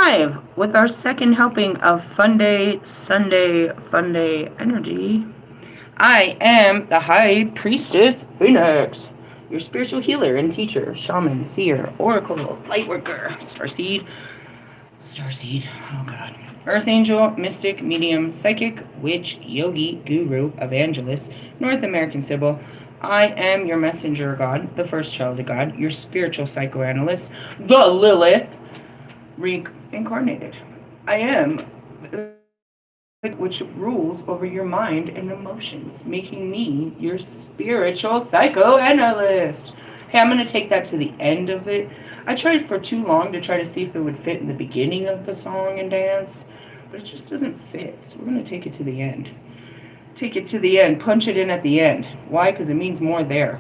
live with our second helping of Fun Day, Sunday, Fun Day energy. I am the High Priestess Phoenix, your spiritual healer and teacher, shaman, seer, oracle, lightworker, starseed, oh god, earth angel, mystic, medium, psychic, witch, yogi, guru, evangelist, North American Sybil. I am your messenger God, the first child of God, your spiritual psychoanalyst, the Lilith, reincarnated. I am which rules over your mind and emotions, making me your spiritual psychoanalyst. Hey, I'm going to take that to the end of it. I tried for too long to try to see if it would fit in the beginning of the song and dance, but it just doesn't fit. So we're going to take it to the end. Take it to the end. Punch it in at the end. Why? Because it means more there.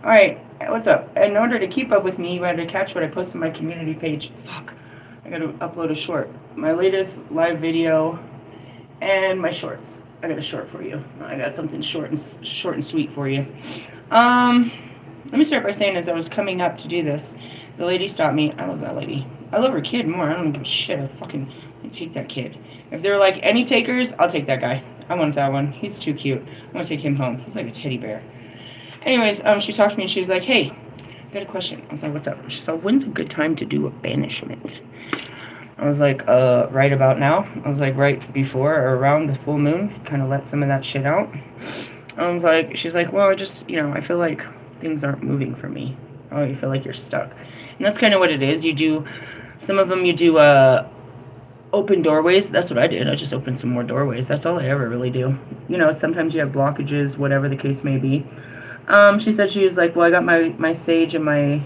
All right, what's up? In order to keep up with me, you got to catch what I post on my community page. Fuck. I got to upload a short. My latest live video and my shorts. I got a short for you. I got something short and sweet for you. Let me start by saying, as I was coming up to do this, the lady stopped me. I love that lady. I love her kid more. I don't give a shit. I take that kid. If they're like any takers, I'll take that guy. I want that one. He's too cute. I'm gonna take him home. He's like a teddy bear. Anyways, she talked to me and she was like, hey, I got a question. I was like, what's up? She said, when's a good time to do a banishment? I was like, right about now. I was like, right before or around the full moon. Kind of let some of that shit out. I was like, she's like, well, I just, I feel like things aren't moving for me. Oh, you feel like you're stuck. And that's kind of what it is. You do, some of them you do, open doorways. That's what I did. I just opened some more doorways. That's all I ever really do. Sometimes you have blockages, whatever the case may be. She said, she was like, well, I got my sage and my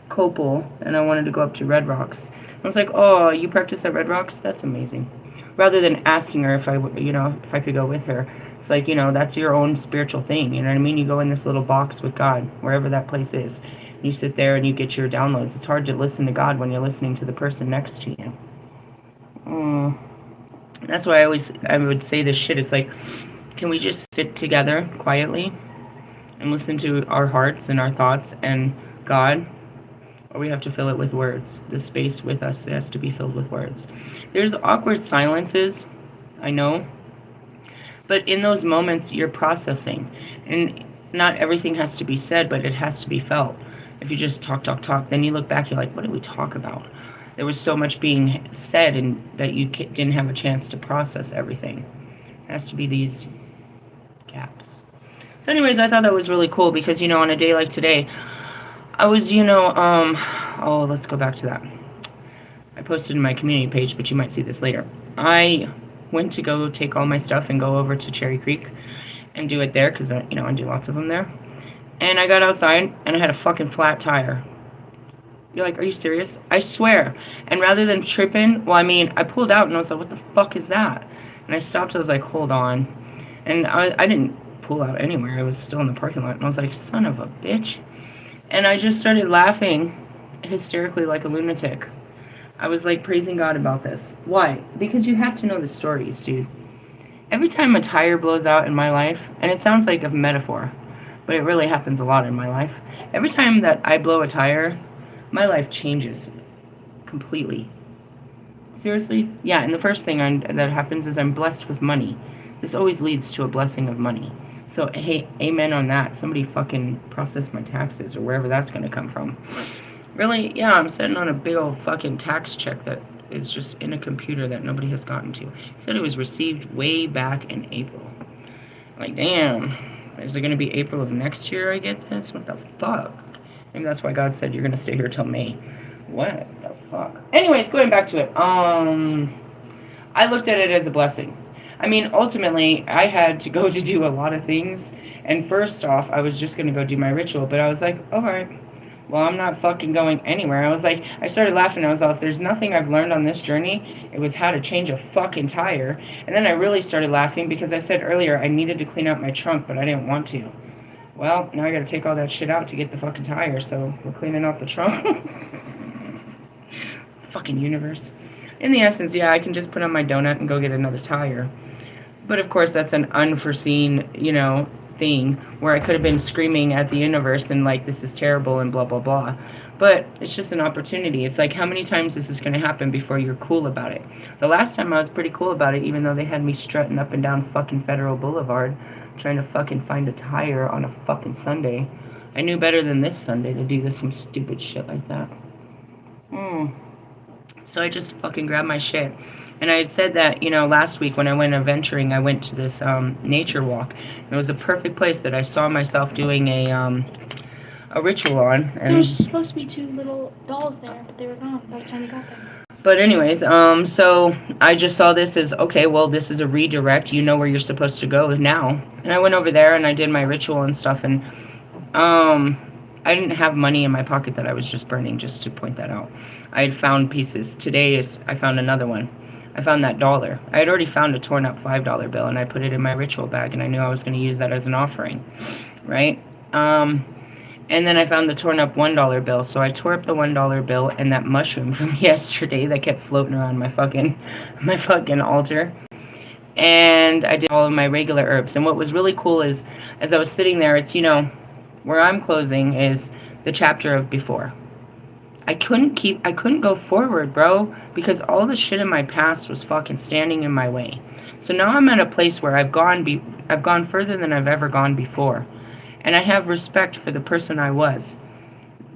copal, and I wanted to go up to Red Rocks. I was like, oh, you practice at Red Rocks? That's amazing. Rather than asking her if I could go with her. It's like, that's your own spiritual thing. You know what I mean? You go in this little box with God, wherever that place is. You sit there and you get your downloads. It's hard to listen to God when you're listening to the person next to you. That's why I would say this shit. It's like, can we just sit together quietly and listen to our hearts and our thoughts and God? Or we have to fill it with words. The space with us has to be filled with words. There's awkward silences, I know. But in those moments, you're processing. And not everything has to be said, but it has to be felt. If you just talk, then you look back, you're like, what did we talk about? There was so much being said and that you didn't have a chance to process everything. It has to be these gaps. So anyways, I thought that was really cool because, on a day like today, I was, let's go back to that. I posted in my community page, but you might see this later. I went to go take all my stuff and go over to Cherry Creek and do it there because, I do lots of them there. And I got outside and I had a fucking flat tire. You're like, are you serious? I swear. And rather than tripping, I pulled out and I was like, what the fuck is that? And I stopped. I was like, hold on. And I didn't pull out anywhere. I was still in the parking lot. And I was like, son of a bitch. And I just started laughing hysterically like a lunatic. I was like praising God about this. Why? Because you have to know the stories, dude. Every time a tire blows out in my life, and it sounds like a metaphor, but it really happens a lot in my life. Every time that I blow a tire, my life changes completely. Seriously? Yeah, and the first thing that happens is I'm blessed with money. This always leads to a blessing of money. So, hey, amen on that. Somebody fucking process my taxes or wherever that's going to come from. Really? Yeah, I'm sitting on a big old fucking tax check that is just in a computer that nobody has gotten to. It said it was received way back in April. Like, damn. Is it going to be April of next year I get this? What the fuck? Maybe that's why God said you're going to stay here till May. What the fuck? Anyways, going back to it. I looked at it as a blessing. Ultimately, I had to go to do a lot of things. And first off, I was just going to go do my ritual. But I was like, all right, well, I'm not fucking going anywhere. I was like, I started laughing. I was like, if there's nothing I've learned on this journey, it was how to change a fucking tire. And then I really started laughing because I said earlier I needed to clean out my trunk, but I didn't want to. Well, now I got to take all that shit out to get the fucking tire. So we're cleaning out the trunk. Fucking universe. In the essence, yeah, I can just put on my donut and go get another tire. But of course, that's an unforeseen, thing where I could have been screaming at the universe and like, this is terrible and blah, blah, blah. But it's just an opportunity. It's like, how many times is this going to happen before you're cool about it? The last time I was pretty cool about it, even though they had me strutting up and down fucking Federal Boulevard trying to fucking find a tire on a fucking Sunday. I knew better than this Sunday to do some stupid shit like that. So I just fucking grabbed my shit. And I had said that, last week when I went adventuring, I went to this nature walk. It was a perfect place that I saw myself doing a ritual on. And there was supposed to be 2 little dolls there, but they were gone by the time we got there. But anyways, so I just saw this as, okay, well, this is a redirect. You know where you're supposed to go now. And I went over there and I did my ritual and stuff. And I didn't have money in my pocket that I was just burning, just to point that out. I had found pieces. I found another one. I found that dollar. I had already found a torn up $5 bill, and I put it in my ritual bag, and I knew I was going to use that as an offering, right? And then I found the torn up $1 bill, so I tore up the $1 bill and that mushroom from yesterday that kept floating around my fucking altar. And I did all of my regular herbs. And what was really cool is, as I was sitting there, it's, where I'm closing is the chapter of before. I couldn't go forward, bro, because all the shit in my past was fucking standing in my way. So now I'm at a place where I've gone further than I've ever gone before. And I have respect for the person I was.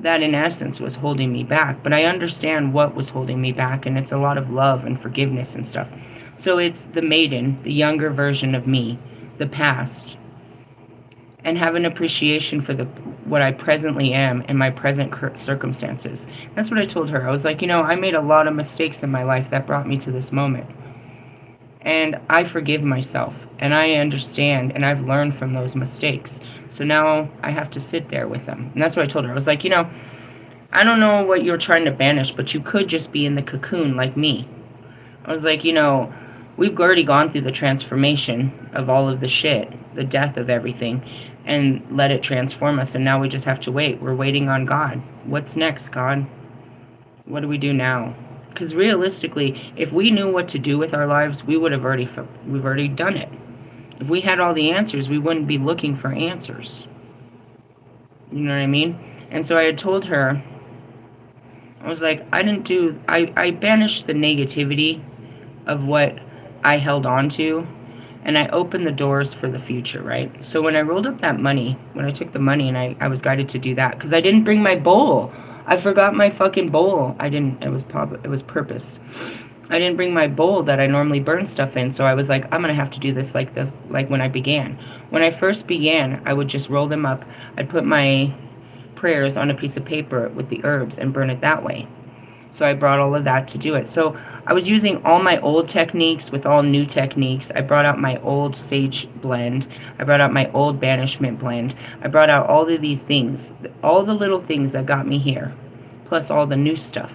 That, in essence, was holding me back. But I understand what was holding me back, and it's a lot of love and forgiveness and stuff. So it's the maiden, the younger version of me, the past, and have an appreciation for what I presently am in my present circumstances. That's what I told her. I was like, I made a lot of mistakes in my life that brought me to this moment. And I forgive myself, and I understand, and I've learned from those mistakes. So now I have to sit there with them. And that's what I told her. I was like, I don't know what you're trying to banish, but you could just be in the cocoon like me. I was like, we've already gone through the transformation of all of the shit, the death of everything, and let it transform us, and now we just have to wait. We're waiting on God. What's next, God? What do we do now? Because realistically, if we knew what to do with our lives, we've already done it. If we had all the answers, we wouldn't be looking for answers. You know what I mean? And so I had told her, I was like, I banished the negativity of what I held on to, and I opened the doors for the future, right? So when I rolled up that money, when I took the money and I was guided to do that, because I didn't bring my bowl. I forgot my fucking bowl. It was purposed. I didn't bring my bowl that I normally burn stuff in, so I was like, I'm going to have to do this like when I began. When I first began, I would just roll them up. I'd put my prayers on a piece of paper with the herbs and burn it that way. So I brought all of that to do it. So I was using all my old techniques with all new techniques. I brought out my old sage blend. I brought out my old banishment blend. I brought out all of these things, all the little things that got me here, plus all the new stuff.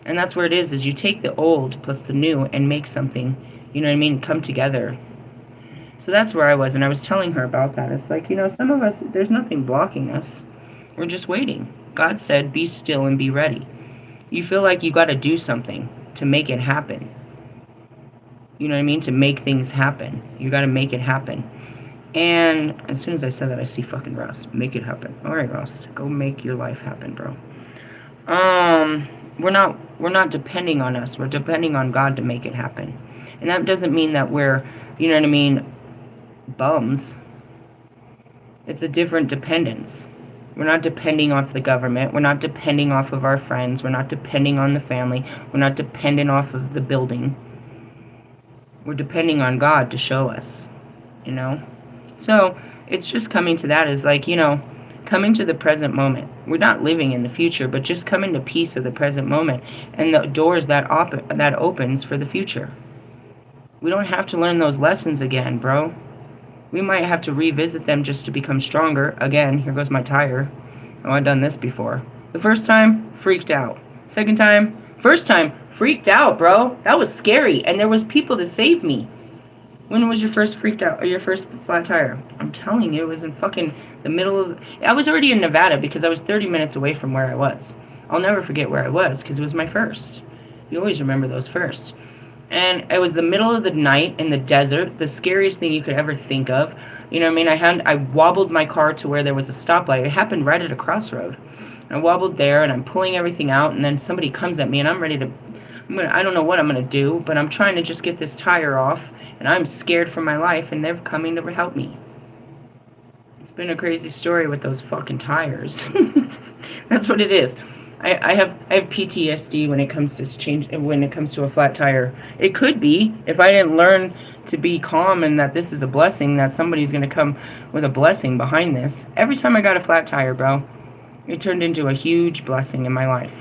And that's where it is you take the old plus the new and make something, come together. So that's where I was, and I was telling her about that. It's like, some of us, there's nothing blocking us. We're just waiting. God said, be still and be ready. You feel like you got to do something to make it happen. You know what I mean? To make things happen. You got to make it happen. And as soon as I said that, I see fucking Ross. Make it happen. All right, Ross. Go make your life happen, bro. We're not depending on us. We're depending on God to make it happen. And that doesn't mean that we're, bums. It's a different dependence. We're not depending off the government. We're not depending off of our friends. We're not depending on the family. We're not dependent off of the building. We're depending on God to show us, So it's just coming to that is like, coming to the present moment. We're not living in the future, but just coming to peace of the present moment and the doors that opens for the future. We don't have to learn those lessons again, bro. We might have to revisit them just to become stronger. Again, here goes my tire. Oh, I've done this before. The first time, freaked out. First time, freaked out, bro. That was scary, and there was people to save me. When was your first freaked out, or your first flat tire? I'm telling you, it was in fucking the middle of... I was already in Nevada because I was 30 minutes away from where I was. I'll never forget where I was because it was my first. You always remember those first. And it was the middle of the night in the desert, the scariest thing you could ever think of. You know what I mean? I wobbled my car to where there was a stoplight. It happened right at a crossroad. I wobbled there, and I'm pulling everything out, and then somebody comes at me, and I'm ready to, I don't know what I'm going to do, but I'm trying to just get this tire off, and I'm scared for my life, and they're coming to help me. It's been a crazy story with those fucking tires. That's what it is. I have PTSD when it comes to a flat tire. It could be, if I didn't learn to be calm and that this is a blessing, that somebody's going to come with a blessing behind this. Every time I got a flat tire, bro, it turned into a huge blessing in my life.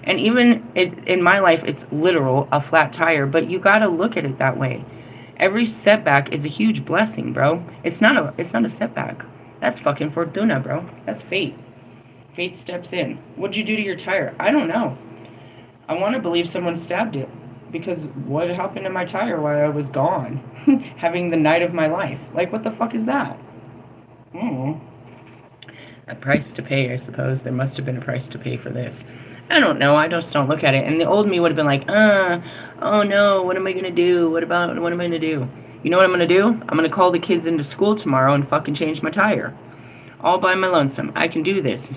And even in my life, it's literal, a flat tire, but you got to look at it that way. Every setback is a huge blessing, bro. It's not a setback. That's fucking fortuna, bro. That's fate. Fate steps in. What'd you do to your tire? I don't know. I want to believe someone stabbed it. Because what happened to my tire while I was gone? Having the night of my life. Like, what the fuck is that? A price to pay, I suppose. There must have been a price to pay for this. I don't know. I just don't look at it. And the old me would have been like, oh no, what am I going to do? What am I going to do? You know what I'm going to do? I'm going to call the kids into school tomorrow and fucking change my tire. All by my lonesome. I can do this.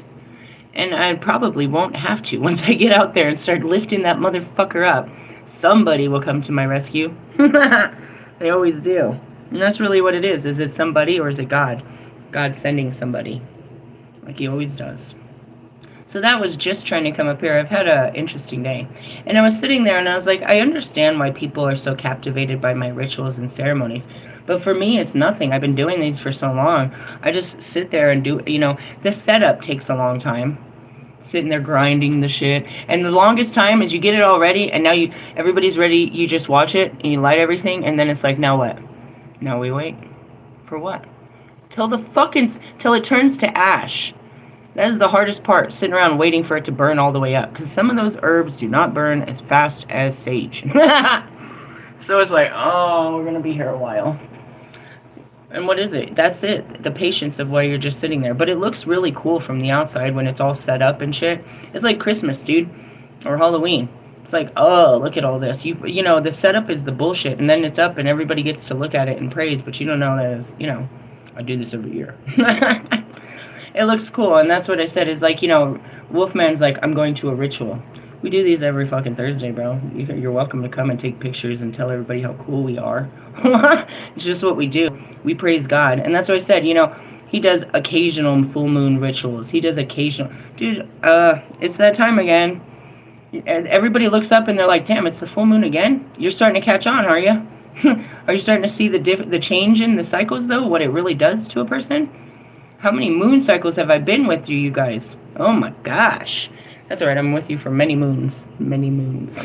And I probably won't have to once I get out there and start lifting that motherfucker up. Somebody will come to my rescue. They always do. And that's really what it is. Is it somebody or is it God? God sending somebody. Like he always does. So that was just trying to come up here. I've had an interesting day. And I was sitting there and I was like, I understand why people are so captivated by my rituals and ceremonies. But for me, it's nothing. I've been doing these for so long. I just sit there and do, the setup takes a long time. Sitting there grinding the shit, and the longest time is you get it all ready, and now everybody's ready. You just watch it and you light everything, and then it's like, now what? Now we wait for what? Till it turns to ash. That is the hardest part, sitting around waiting for it to burn all the way up, because some of those herbs do not burn as fast as sage. So it's like, oh, we're gonna be here a while. And what is it? That's it. The patience of why you're just sitting there. But it looks really cool from the outside when it's all set up and shit. It's like Christmas, dude. Or Halloween. It's like, oh, look at all this. The setup is the bullshit. And then it's up and everybody gets to look at it and praise. But you don't know that it's, I do this every year. It looks cool. And that's what I said is like, Wolfman's like, I'm going to a ritual. We do these every fucking Thursday, bro. You're welcome to come and take pictures and tell everybody how cool we are. It's just what we do. We praise God. And that's what I said, he does occasional full moon rituals. He does occasional. Dude, it's that time again. And everybody looks up and they're like, damn, it's the full moon again? You're starting to catch on, are you? Are you starting to see the change in the cycles, though? What it really does to a person? How many moon cycles have I been with you guys? Oh, my gosh. That's all right. I'm with you for many moons. Many moons.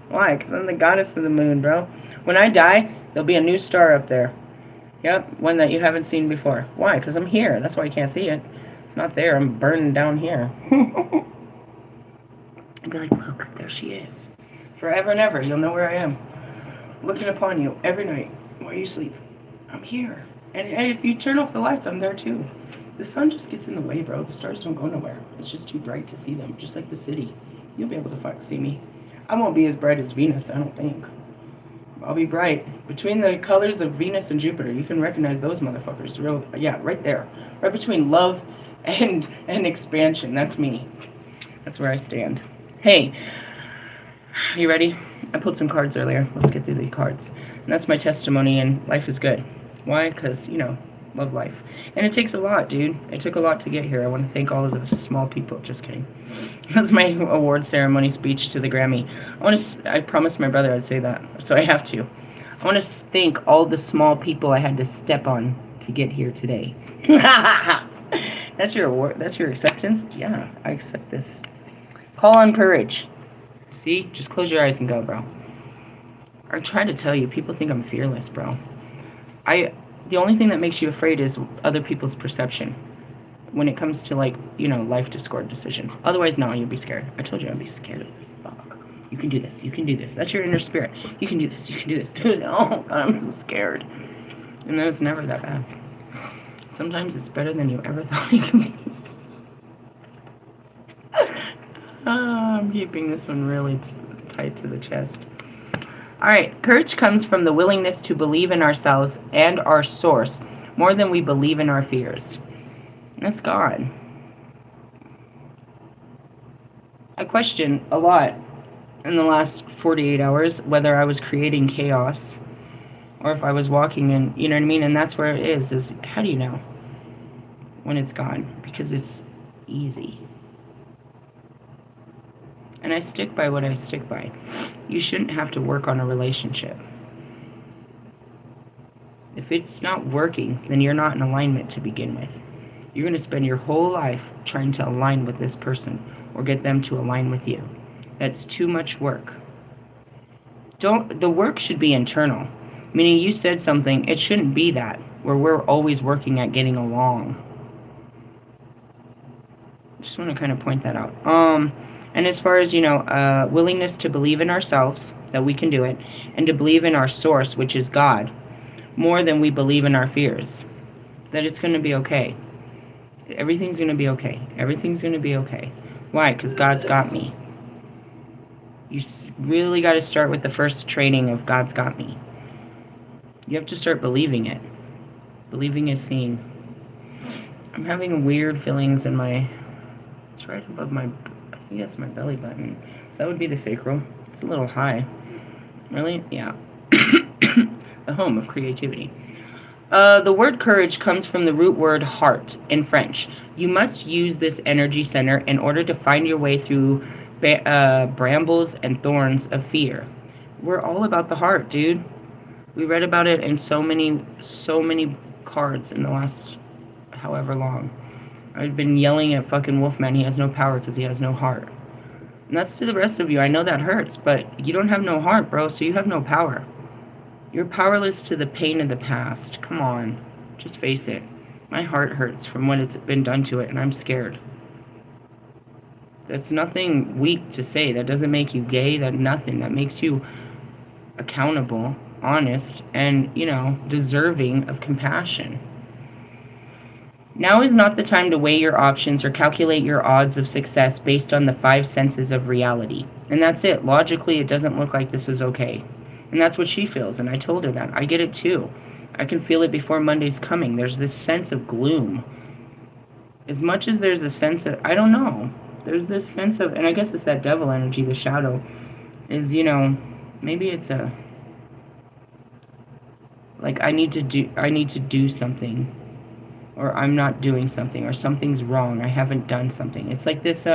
Why? Because I'm the goddess of the moon, bro. When I die, there'll be a new star up there. Yep, one that you haven't seen before. Why? Because I'm here. That's why you can't see it. It's not there. I'm burning down here. I'd be like, look, there she is. Forever and ever, you'll know where I am. Looking upon you every night while you sleep. I'm here. And if you turn off the lights, I'm there too. The sun just gets in the way, bro. The stars don't go nowhere. It's just too bright to see them. Just like the city. You'll be able to see me. I won't be as bright as Venus, I don't think. I'll be bright. Between the colors of Venus and Jupiter, you can recognize those motherfuckers. Right there. Right between love and expansion. That's me. That's where I stand. Hey, you ready? I pulled some cards earlier. Let's get through the cards. And that's my testimony, and life is good. Why? Because, love life. And it takes a lot, dude. It took a lot to get here. I want to thank all of the small people. Just kidding. That's my award ceremony speech to the Grammy. I promised my brother I'd say that, so I have to. I want to thank all the small people I had to step on to get here today. That's your award. That's your acceptance? Yeah, I accept this. Call on courage. See? Just close your eyes and go, bro. I try to tell you, people think I'm fearless, bro. The only thing that makes you afraid is other people's perception when it comes to, life discord decisions. Otherwise, no, you'll be scared. I told you I'd be scared. Fuck. You can do this. You can do this. That's your inner spirit. You can do this. You can do this. Dude, oh, God, I'm so scared. And then it's never that bad. Sometimes it's better than you ever thought it could be. I'm keeping this one really tight to the chest. All right, courage comes from the willingness to believe in ourselves and our source more than we believe in our fears. And that's God. I question a lot in the last 48 hours whether I was creating chaos or if I was walking in, you know what I mean? And that's where it is how do you know when it's gone? Because it's easy. And I stick by what I stick by. You shouldn't have to work on a relationship. If it's not working, then you're not in alignment to begin with. You're going to spend your whole life trying to align with this person or get them to align with you. That's too much work. The work should be internal. Meaning you said something, it shouldn't be that, where we're always working at getting along. Just want to kind of point that out. And as far as, willingness to believe in ourselves, that we can do it, and to believe in our source, which is God, more than we believe in our fears, that it's going to be okay. Everything's going to be okay. Everything's going to be okay. Why? Because God's got me. You really got to start with the first training of God's got me. You have to start believing it. Believing is seen. I'm having weird feelings in my... It's right above my... I think that's my belly button. So that would be the sacral. It's a little high. Really? Yeah. The home of creativity. The word courage comes from the root word heart in French. You must use this energy center in order to find your way through brambles and thorns of fear. We're all about the heart, dude. We read about it in so many cards in the last however long. I've been yelling at fucking Wolfman, he has no power because he has no heart. And that's to the rest of you. I know that hurts, but you don't have no heart, bro, so you have no power. You're powerless to the pain of the past. Come on. Just face it. My heart hurts from what it's been done to it, and I'm scared. That's nothing weak to say. That doesn't make you gay. That nothing. That makes you accountable, honest, and, deserving of compassion. Now is not the time to weigh your options or calculate your odds of success based on the 5 senses of reality. And that's it. Logically, it doesn't look like this is okay. And that's what she feels, and I told her that. I get it too. I can feel it before Monday's coming. There's this sense of gloom. As much as there's a sense of, I don't know, there's this sense of, and I guess it's that devil energy, the shadow, is, maybe it's a, like I need to do something, or I'm not doing something, or something's wrong, I haven't done something. It's like this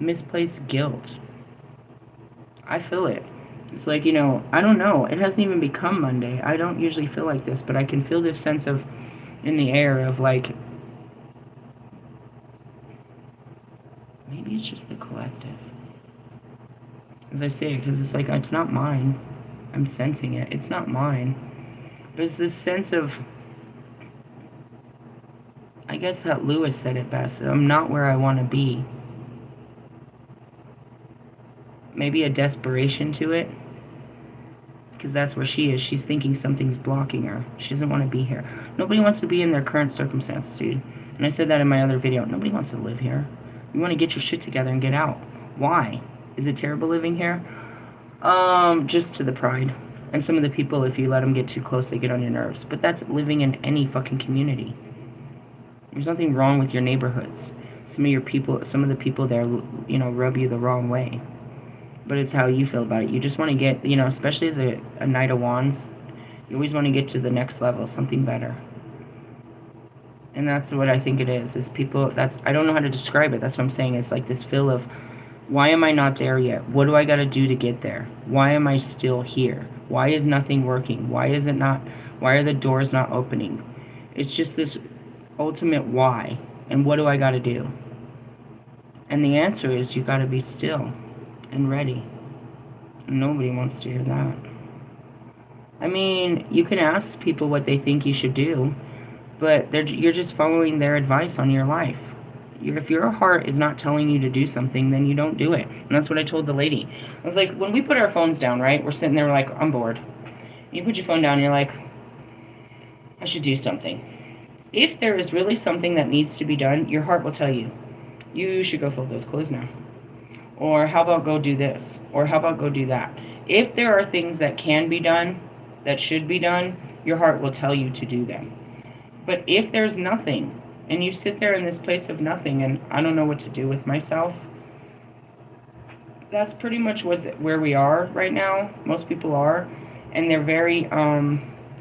misplaced guilt. I feel it. It's like, I don't know. It hasn't even become Monday. I don't usually feel like this, but I can feel this sense of, in the air of like, maybe it's just the collective. As I say it, because it's like, it's not mine. I'm sensing it. It's not mine. But it's this sense of, I guess that Lewis said it best. I'm not where I want to be. Maybe a desperation to it, because that's where she is. She's thinking something's blocking her. She doesn't want to be here. Nobody wants to be in their current circumstance, dude. And I said that in my other video. Nobody wants to live here. You want to get your shit together and get out. Why? Is it terrible living here? Just to the pride. And some of the people, if you let them get too close, they get on your nerves. But that's living in any fucking community. There's nothing wrong with your neighborhoods. Some of the people there, rub you the wrong way. But it's how you feel about it. You just want to get, especially as a Knight of Wands, you always want to get to the next level, something better. And that's what I think it is people, I don't know how to describe it. That's what I'm saying. It's like this feel of, why am I not there yet? What do I got to do to get there? Why am I still here? Why is nothing working? Why are the doors not opening? It's just this ultimate why. And what do I got to do? And the answer is, you got to be still and ready. Nobody wants to hear that. I mean, you can ask people what they think you should do, but you're just following their advice on your life. If your heart is not telling you to do something, then you don't do it. And that's what I told the lady. I was like, when we put our phones down, right, we're sitting there like, I'm bored. You put your phone down, you're like, I should do something. If there is really something that needs to be done, your heart will tell you, you should go fold those clothes now. Or how about go do this? Or how about go do that? If there are things that can be done, that should be done, your heart will tell you to do them. But if there's nothing, and you sit there in this place of nothing, and I don't know what to do with myself, that's pretty much where we are right now. Most people are, and they're very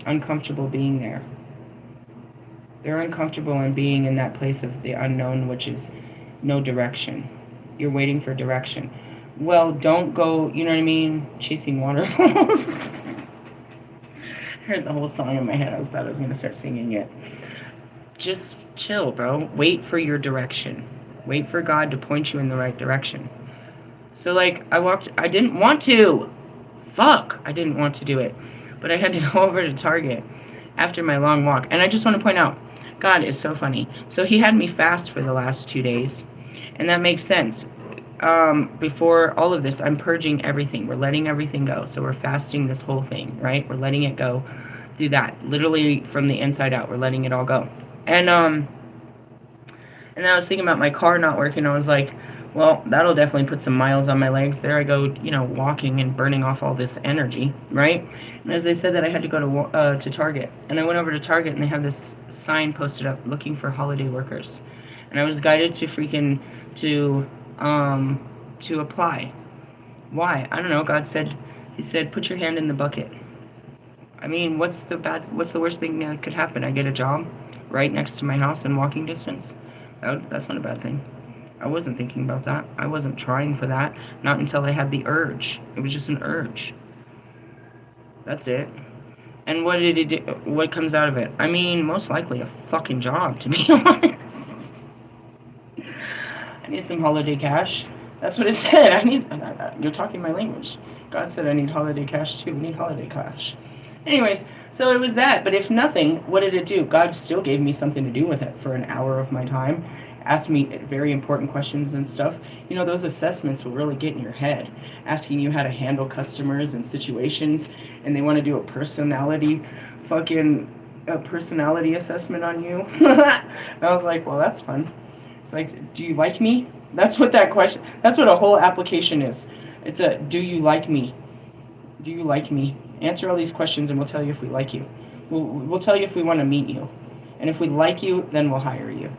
uncomfortable being there. They're uncomfortable in being in that place of the unknown, which is no direction. You're waiting for direction. Well, don't go, you know what I mean, chasing waterfalls. I heard the whole song in my head. I thought I was going to start singing it. Just chill, bro. Wait for your direction. Wait for God to point you in the right direction. So, like, I didn't want to. Fuck. I didn't want to do it. But I had to go over to Target after my long walk. And I just want to point out, God is so funny. So he had me fast for the last 2 days. And that makes sense. Before all of this, I'm purging everything. We're letting everything go. So we're fasting this whole thing, right? We're letting it go through that. Literally from the inside out. We're letting it all go. And then I was thinking about my car not working. I was like, well, that'll definitely put some miles on my legs. There I go, you know, walking and burning off all this energy, right? And as I said that, I had to go to Target. And I went over to Target, and they have this sign posted up, looking for holiday workers. And I was guided to apply. Why? I don't know. God said, he said, put your hand in the bucket. I mean, what's the worst thing that could happen? I get a job right next to my house in walking distance. That's not a bad thing. I wasn't thinking about that. I wasn't trying for that. Not until I had the urge. It was just an urge. That's it. And what did it do? What comes out of it? I mean, most likely a fucking job, to be honest. I need some holiday cash. That's what it said. You're talking my language. God said I need holiday cash too. We need holiday cash. Anyways, so it was that. But if nothing, what did it do? God still gave me something to do with it for an hour of my time. Asked me very important questions and stuff. You know, those assessments will really get in your head. Asking you how to handle customers and situations. And they want to do a personality assessment on you. And I was like, well, that's fun. It's like, do you like me? That's what that question, that's what a whole application is. It's a, do you like me? Do you like me? Answer all these questions and we'll tell you if we like you. We'll tell you if we want to meet you. And if we like you, then we'll hire you.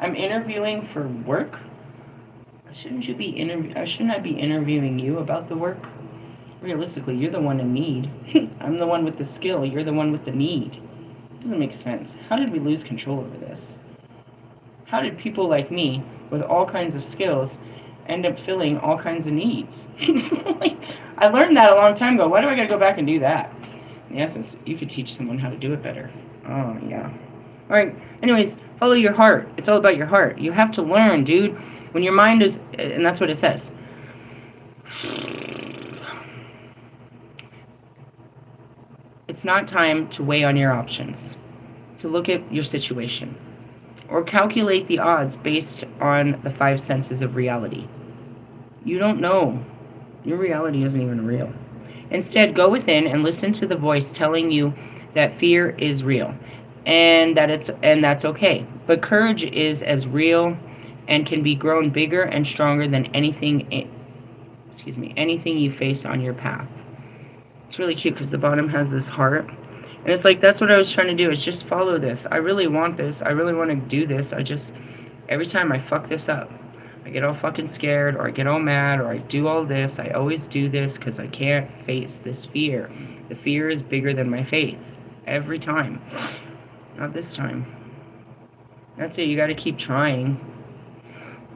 I'm interviewing for work. Shouldn't I be interviewing you about the work? Realistically, you're the one in need. I'm the one with the skill. You're the one with the need. It doesn't make sense. How did we lose control over this? How did people like me, with all kinds of skills, end up filling all kinds of needs? I learned that a long time ago. Why do I gotta go back and do that? In essence, you could teach someone how to do it better. Oh, yeah. Alright, anyways, follow your heart. It's all about your heart. You have to learn, dude. When your mind is, and that's what it says. It's not time to weigh on your options, to look at your situation, or calculate the odds based on the 5 senses of reality. You don't know. Your reality isn't even real. Instead, go within and listen to the voice telling you that fear is real and that's okay. But courage is as real and can be grown bigger and stronger than anything you face on your path. It's really cute because the bottom has this heart. And it's like, that's what I was trying to do, is just follow this. I really want this. I really want to do this. Every time I fuck this up, I get all fucking scared, or I get all mad, or I do all this. I always do this because I can't face this fear. The fear is bigger than my faith. Every time. Not this time. That's it. You got to keep trying.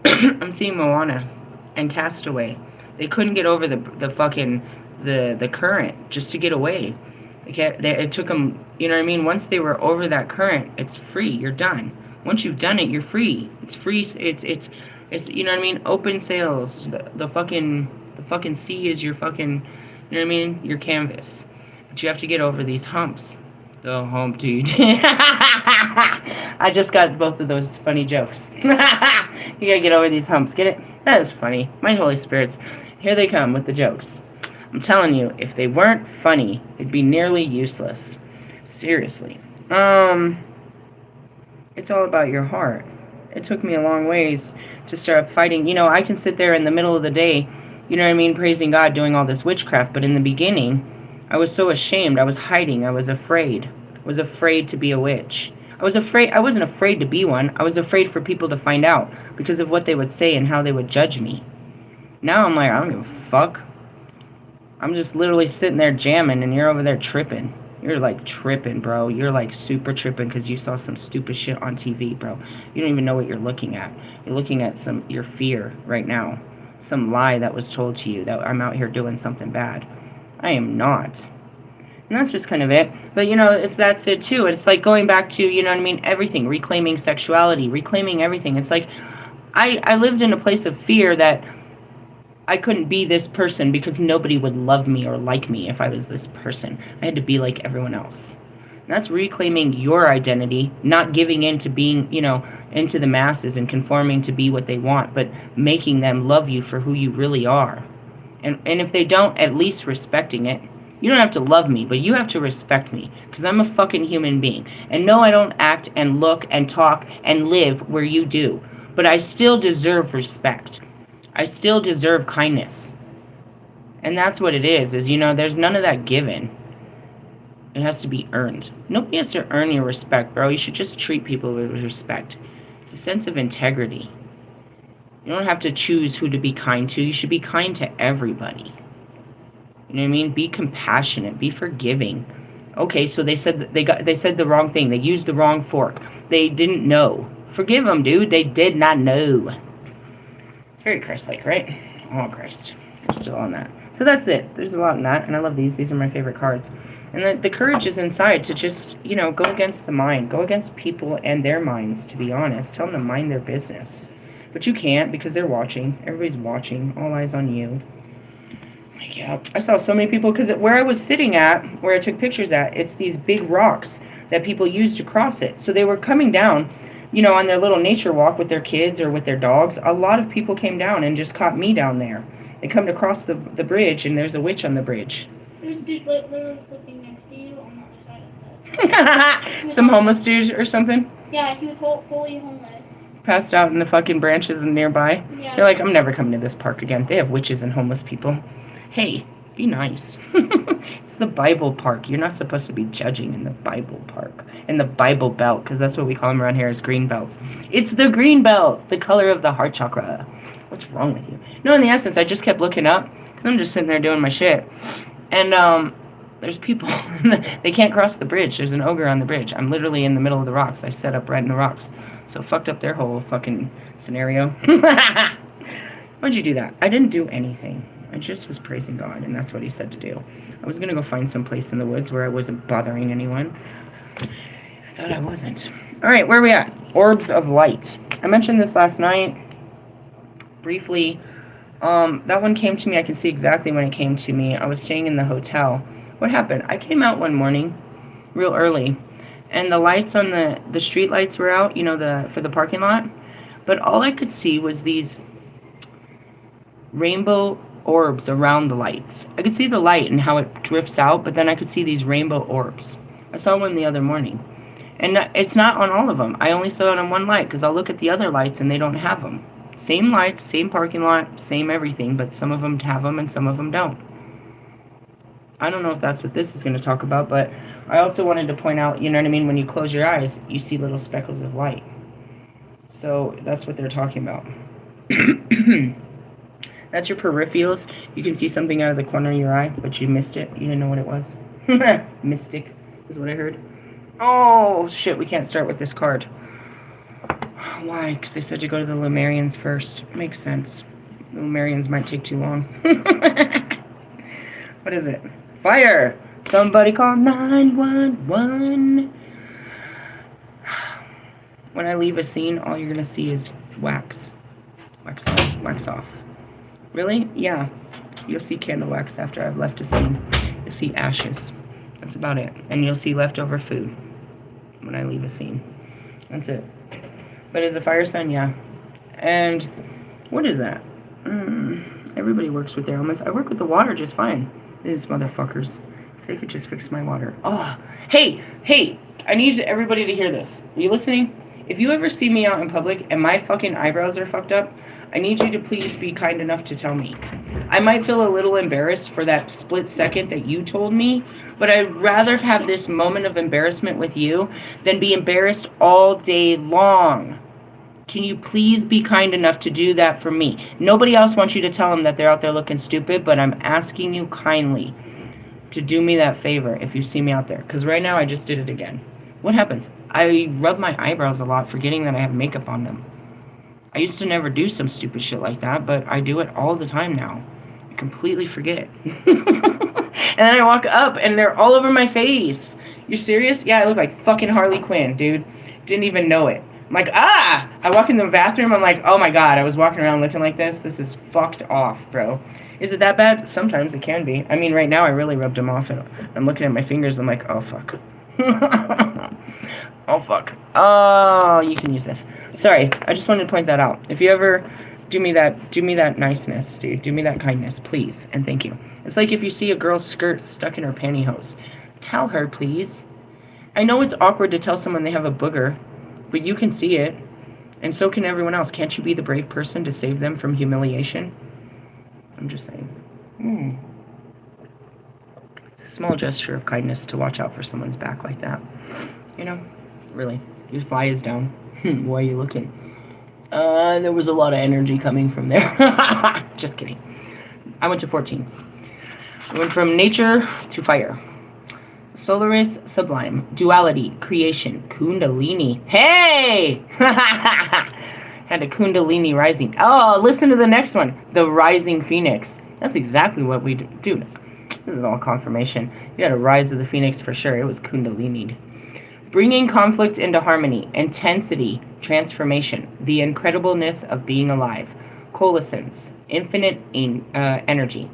I'm seeing Moana and Castaway. They couldn't get over the fucking the current just to get away. It took them, you know what I mean? Once they were over that current, it's free. You're done. Once you've done it, you're free. It's free. It's you know what I mean? Open sails. The fucking sea is your fucking, you know what I mean? Your canvas. But you have to get over these humps. The hump, dude. I just got both of those funny jokes. You gotta get over these humps. Get it? That is funny. My Holy Spirits. Here they come with the jokes. I'm telling you, if they weren't funny, it'd be nearly useless. Seriously. It's all about your heart. It took me a long ways to start fighting. You know, I can sit there in the middle of the day, you know what I mean, praising God, doing all this witchcraft, but in the beginning, I was so ashamed. I was hiding. I was afraid. I was afraid to be a witch. I was afraid. I wasn't afraid to be one. I was afraid for people to find out because of what they would say and how they would judge me. Now I'm like, I don't give a fuck. I'm just literally sitting there jamming and you're over there tripping. You're like tripping, bro. You're like super tripping because you saw some stupid shit on TV, bro. You don't even know what you're looking at. You're looking at your fear right now. Some lie that was told to you that I'm out here doing something bad. I am not. And that's just kind of it. But, that's it too. It's like going back to, you know what I mean, everything. Reclaiming sexuality. Reclaiming everything. It's like I lived in a place of fear that I couldn't be this person because nobody would love me or like me if I was this person. I had to be like everyone else. And that's reclaiming your identity, not giving in to being, into the masses and conforming to be what they want, but making them love you for who you really are. And if they don't, at least respecting it. You don't have to love me, but you have to respect me because I'm a fucking human being. And no, I don't act and look and talk and live where you do, but I still deserve respect. I still deserve kindness. And that's what it is, there's none of that given. It has to be earned. Nobody has to earn your respect, bro. You should just treat people with respect. It's a sense of integrity. You don't have to choose who to be kind to. You should be kind to everybody. You know what I mean? Be compassionate. Be forgiving. Okay, so they said they said the wrong thing. They used the wrong fork. They didn't know. Forgive them, dude. They did not know. It's very Christ-like, right? Oh, Christ. I'm still on that. So that's it. There's a lot in that, and I love these. These are my favorite cards. And the courage is inside to just, go against the mind. Go against people and their minds, to be honest. Tell them to mind their business. But you can't because they're watching. Everybody's watching. All eyes on you. Yeah, I saw so many people, because where I was sitting at, where I took pictures at, it's these big rocks that people use to cross it. So they were coming down, on their little nature walk with their kids or with their dogs. A lot of people came down and just caught me down there. They come to cross the bridge, and there's a witch on the bridge. There's a dude literally sleeping next to you on the other side of the Some homeless dude or something? Yeah, he was fully homeless. Passed out in the fucking branches nearby. Yeah. They're like, I'm never coming to this park again. They have witches and homeless people. Hey, be nice. It's the Bible park. You're not supposed to be judging in the Bible park. In the Bible belt, because that's what we call them around here, is green belts. It's the green belt, the color of the heart chakra. What's wrong with you? No, in the essence, I just kept looking up, because I'm just sitting there doing my shit. And there's people. They can't cross the bridge. There's an ogre on the bridge. I'm literally in the middle of the rocks. I set up right in the rocks. So fucked up their whole fucking scenario. Why'd you do that? I didn't do anything. I just was praising God, and that's what he said to do. I was going to go find some place in the woods where I wasn't bothering anyone. I thought I wasn't. All right, where are we at? Orbs of light. I mentioned this last night briefly. That one came to me. I can see exactly when it came to me. I was staying in the hotel. What happened? I came out one morning real early, and the lights on the street lights were out, for the parking lot. But all I could see was these rainbow orbs around the lights. I could see the light and how it drifts out, but then I could see these rainbow orbs. I saw one the other morning. And it's not on all of them. I only saw it on one light, because I'll look at the other lights and they don't have them. Same lights, same parking lot, same everything, but some of them have them and some of them don't. I don't know if that's what this is going to talk about, but I also wanted to point out, when you close your eyes, you see little speckles of light. So that's what they're talking about. That's your peripherals. You can see something out of the corner of your eye, but you missed it. You didn't know what it was. Mystic is what I heard. Oh, shit, we can't start with this card. Why? Because they said to go to the Lemurians first. Makes sense. The Lemurians might take too long. What is it? Fire! Somebody call 911. When I leave a scene, all you're going to see is wax. Wax on, wax off. Really? Yeah. You'll see candle wax after I've left a scene. You'll see ashes. That's about it. And you'll see leftover food when I leave a scene. That's it. But as a fire sign, yeah. And what is that? Everybody works with their elements. I work with the water just fine. These motherfuckers. If they could just fix my water. Oh, hey, I need everybody to hear this. Are you listening? If you ever see me out in public and my fucking eyebrows are fucked up, I need you to please be kind enough to tell me. I might feel a little embarrassed for that split second that you told me, but I'd rather have this moment of embarrassment with you than be embarrassed all day long. Can you please be kind enough to do that for me? Nobody else wants you to tell them that they're out there looking stupid, but I'm asking you kindly to do me that favor if you see me out there. Because right now I just did it again. What happens? I rub my eyebrows a lot, forgetting that I have makeup on them. I used to never do some stupid shit like that, but I do it all the time now. I completely forget. And then I walk up and they're all over my face. You serious? Yeah, I look like fucking Harley Quinn, dude. Didn't even know it. I'm like, ah! I walk in the bathroom, I'm like, oh my god, I was walking around looking like this. This is fucked off, bro. Is it that bad? Sometimes it can be. I mean, right now I really rubbed them off and I'm looking at my fingers, I'm like, oh fuck. Oh fuck. Oh, you can use this. Sorry, I just wanted to point that out. If you ever do me that niceness, dude. Do me that kindness, please, and thank you. It's like if you see a girl's skirt stuck in her pantyhose. Tell her, please. I know it's awkward to tell someone they have a booger, but you can see it, and so can everyone else. Can't you be the brave person to save them from humiliation? I'm just saying. It's a small gesture of kindness to watch out for someone's back like that. You know, really. Your fly is down. Why are you looking? There was a lot of energy coming from there. Just kidding. I went to 14. I went from nature to fire. Solaris, sublime. Duality, creation. Kundalini. Hey! Had a Kundalini rising. Oh, listen to the next one. The rising phoenix. That's exactly what we do. Dude, this is all confirmation. You had a rise of the phoenix for sure. It was Kundalini. Bringing conflict into harmony, intensity, transformation, the incredibleness of being alive, coalescence, infinite energy.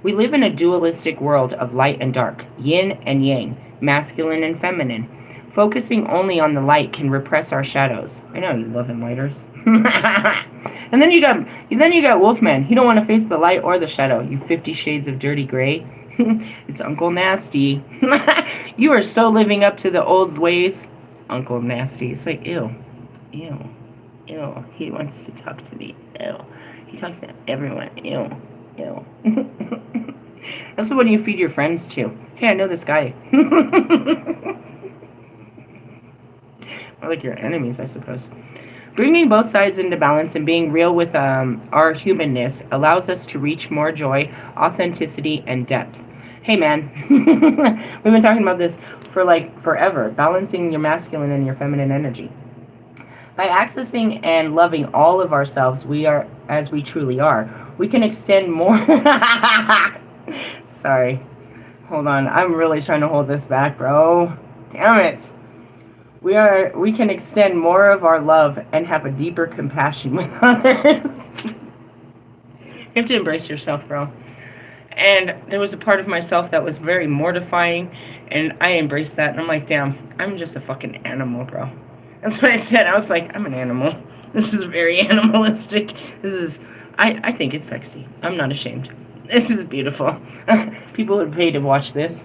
We live in a dualistic world of light and dark, yin and yang, masculine and feminine. Focusing only on the light can repress our shadows. I know you love lighters. And then you got Wolfman. He don't want to face the light or the shadow. You 50 shades of dirty gray. It's Uncle Nasty. You are so living up to the old ways. Uncle Nasty. It's like, ew. Ew. Ew. He wants to talk to me. Ew. He talks to everyone. Ew. Ew. That's the one you feed your friends to. Hey, I know this guy. Or like your enemies, I suppose. Bringing both sides into balance and being real with our humanness allows us to reach more joy, authenticity, and depth. Hey, man. We've been talking about this for like forever. Balancing your masculine and your feminine energy. By accessing and loving all of ourselves, we are as we truly are. We can extend more. Sorry. Hold on. I'm really trying to hold this back, bro. Damn it. We can extend more of our love and have a deeper compassion with others. You have to embrace yourself, bro. And there was a part of myself that was very mortifying, and I embraced that, and I'm like, damn, I'm just a fucking animal, bro. That's what I said. I was like, I'm an animal. This is very animalistic. I think it's sexy. I'm not ashamed. This is beautiful. People would pay to watch this.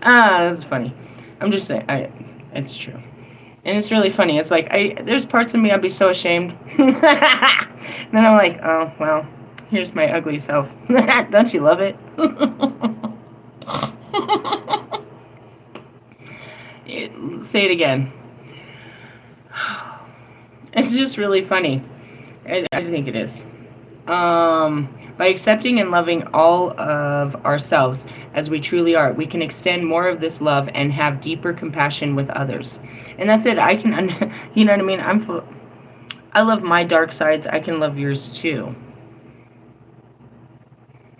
That's funny. I'm just saying, it's true. And it's really funny. It's like, there's parts of me I'd be so ashamed. And then I'm like, oh, well, here's my ugly self. Don't you love it? Say it again. It's just really funny. I think it is. By accepting and loving all of ourselves as we truly are, we can extend more of this love and have deeper compassion with others. And that's it. I can, you know what I mean? I love my dark sides. I can love yours too.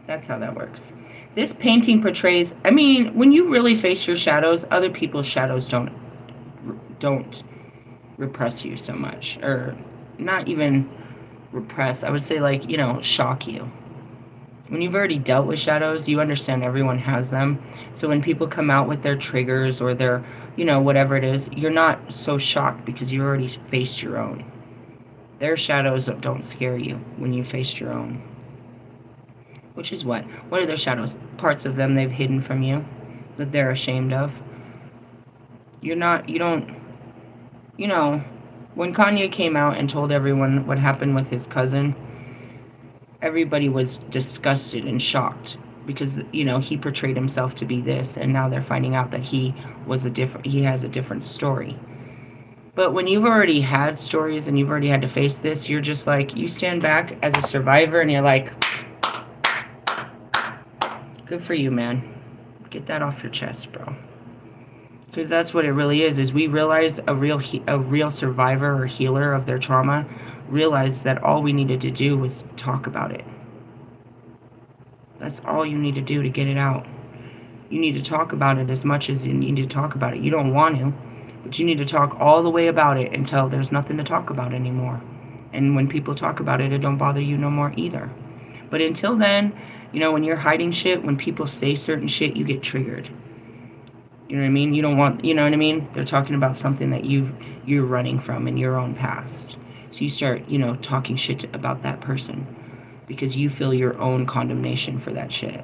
That's how that works. This painting portrays, I mean, when you really face your shadows, other people's shadows don't repress you so much, or not even repress. I would say, like, you know, shock you. When you've already dealt with shadows, you understand everyone has them. So when people come out with their triggers or their, you know, whatever it is, you're not so shocked because you already faced your own. Their shadows don't scare you when you faced your own. Which is what? What are their shadows? Parts of them they've hidden from you that they're ashamed of. You don't, you know, When Kanye came out and told everyone what happened with his cousin, everybody was disgusted and shocked because he portrayed himself to be this, and now they're finding out that he has a different story. But when you've already had stories and you've already had to face this, you're just like, you stand back as a survivor and you're like, good for you, man. Get that off your chest, bro. Because that's what it really is we realize a real survivor or healer of their trauma realized that all we needed to do was talk about it. That's all you need to do to get it out. You need to talk about it as much as you need to talk about it. You don't want to, but you need to talk all the way about it until there's nothing to talk about anymore. And when people talk about it, it don't bother you no more either. But until then, when you're hiding shit, when people say certain shit, you get triggered. You know what I mean? You don't want, you know what I mean? They're talking about something that you're running from in your own past. So you start, talking shit about that person because you feel your own condemnation for that shit.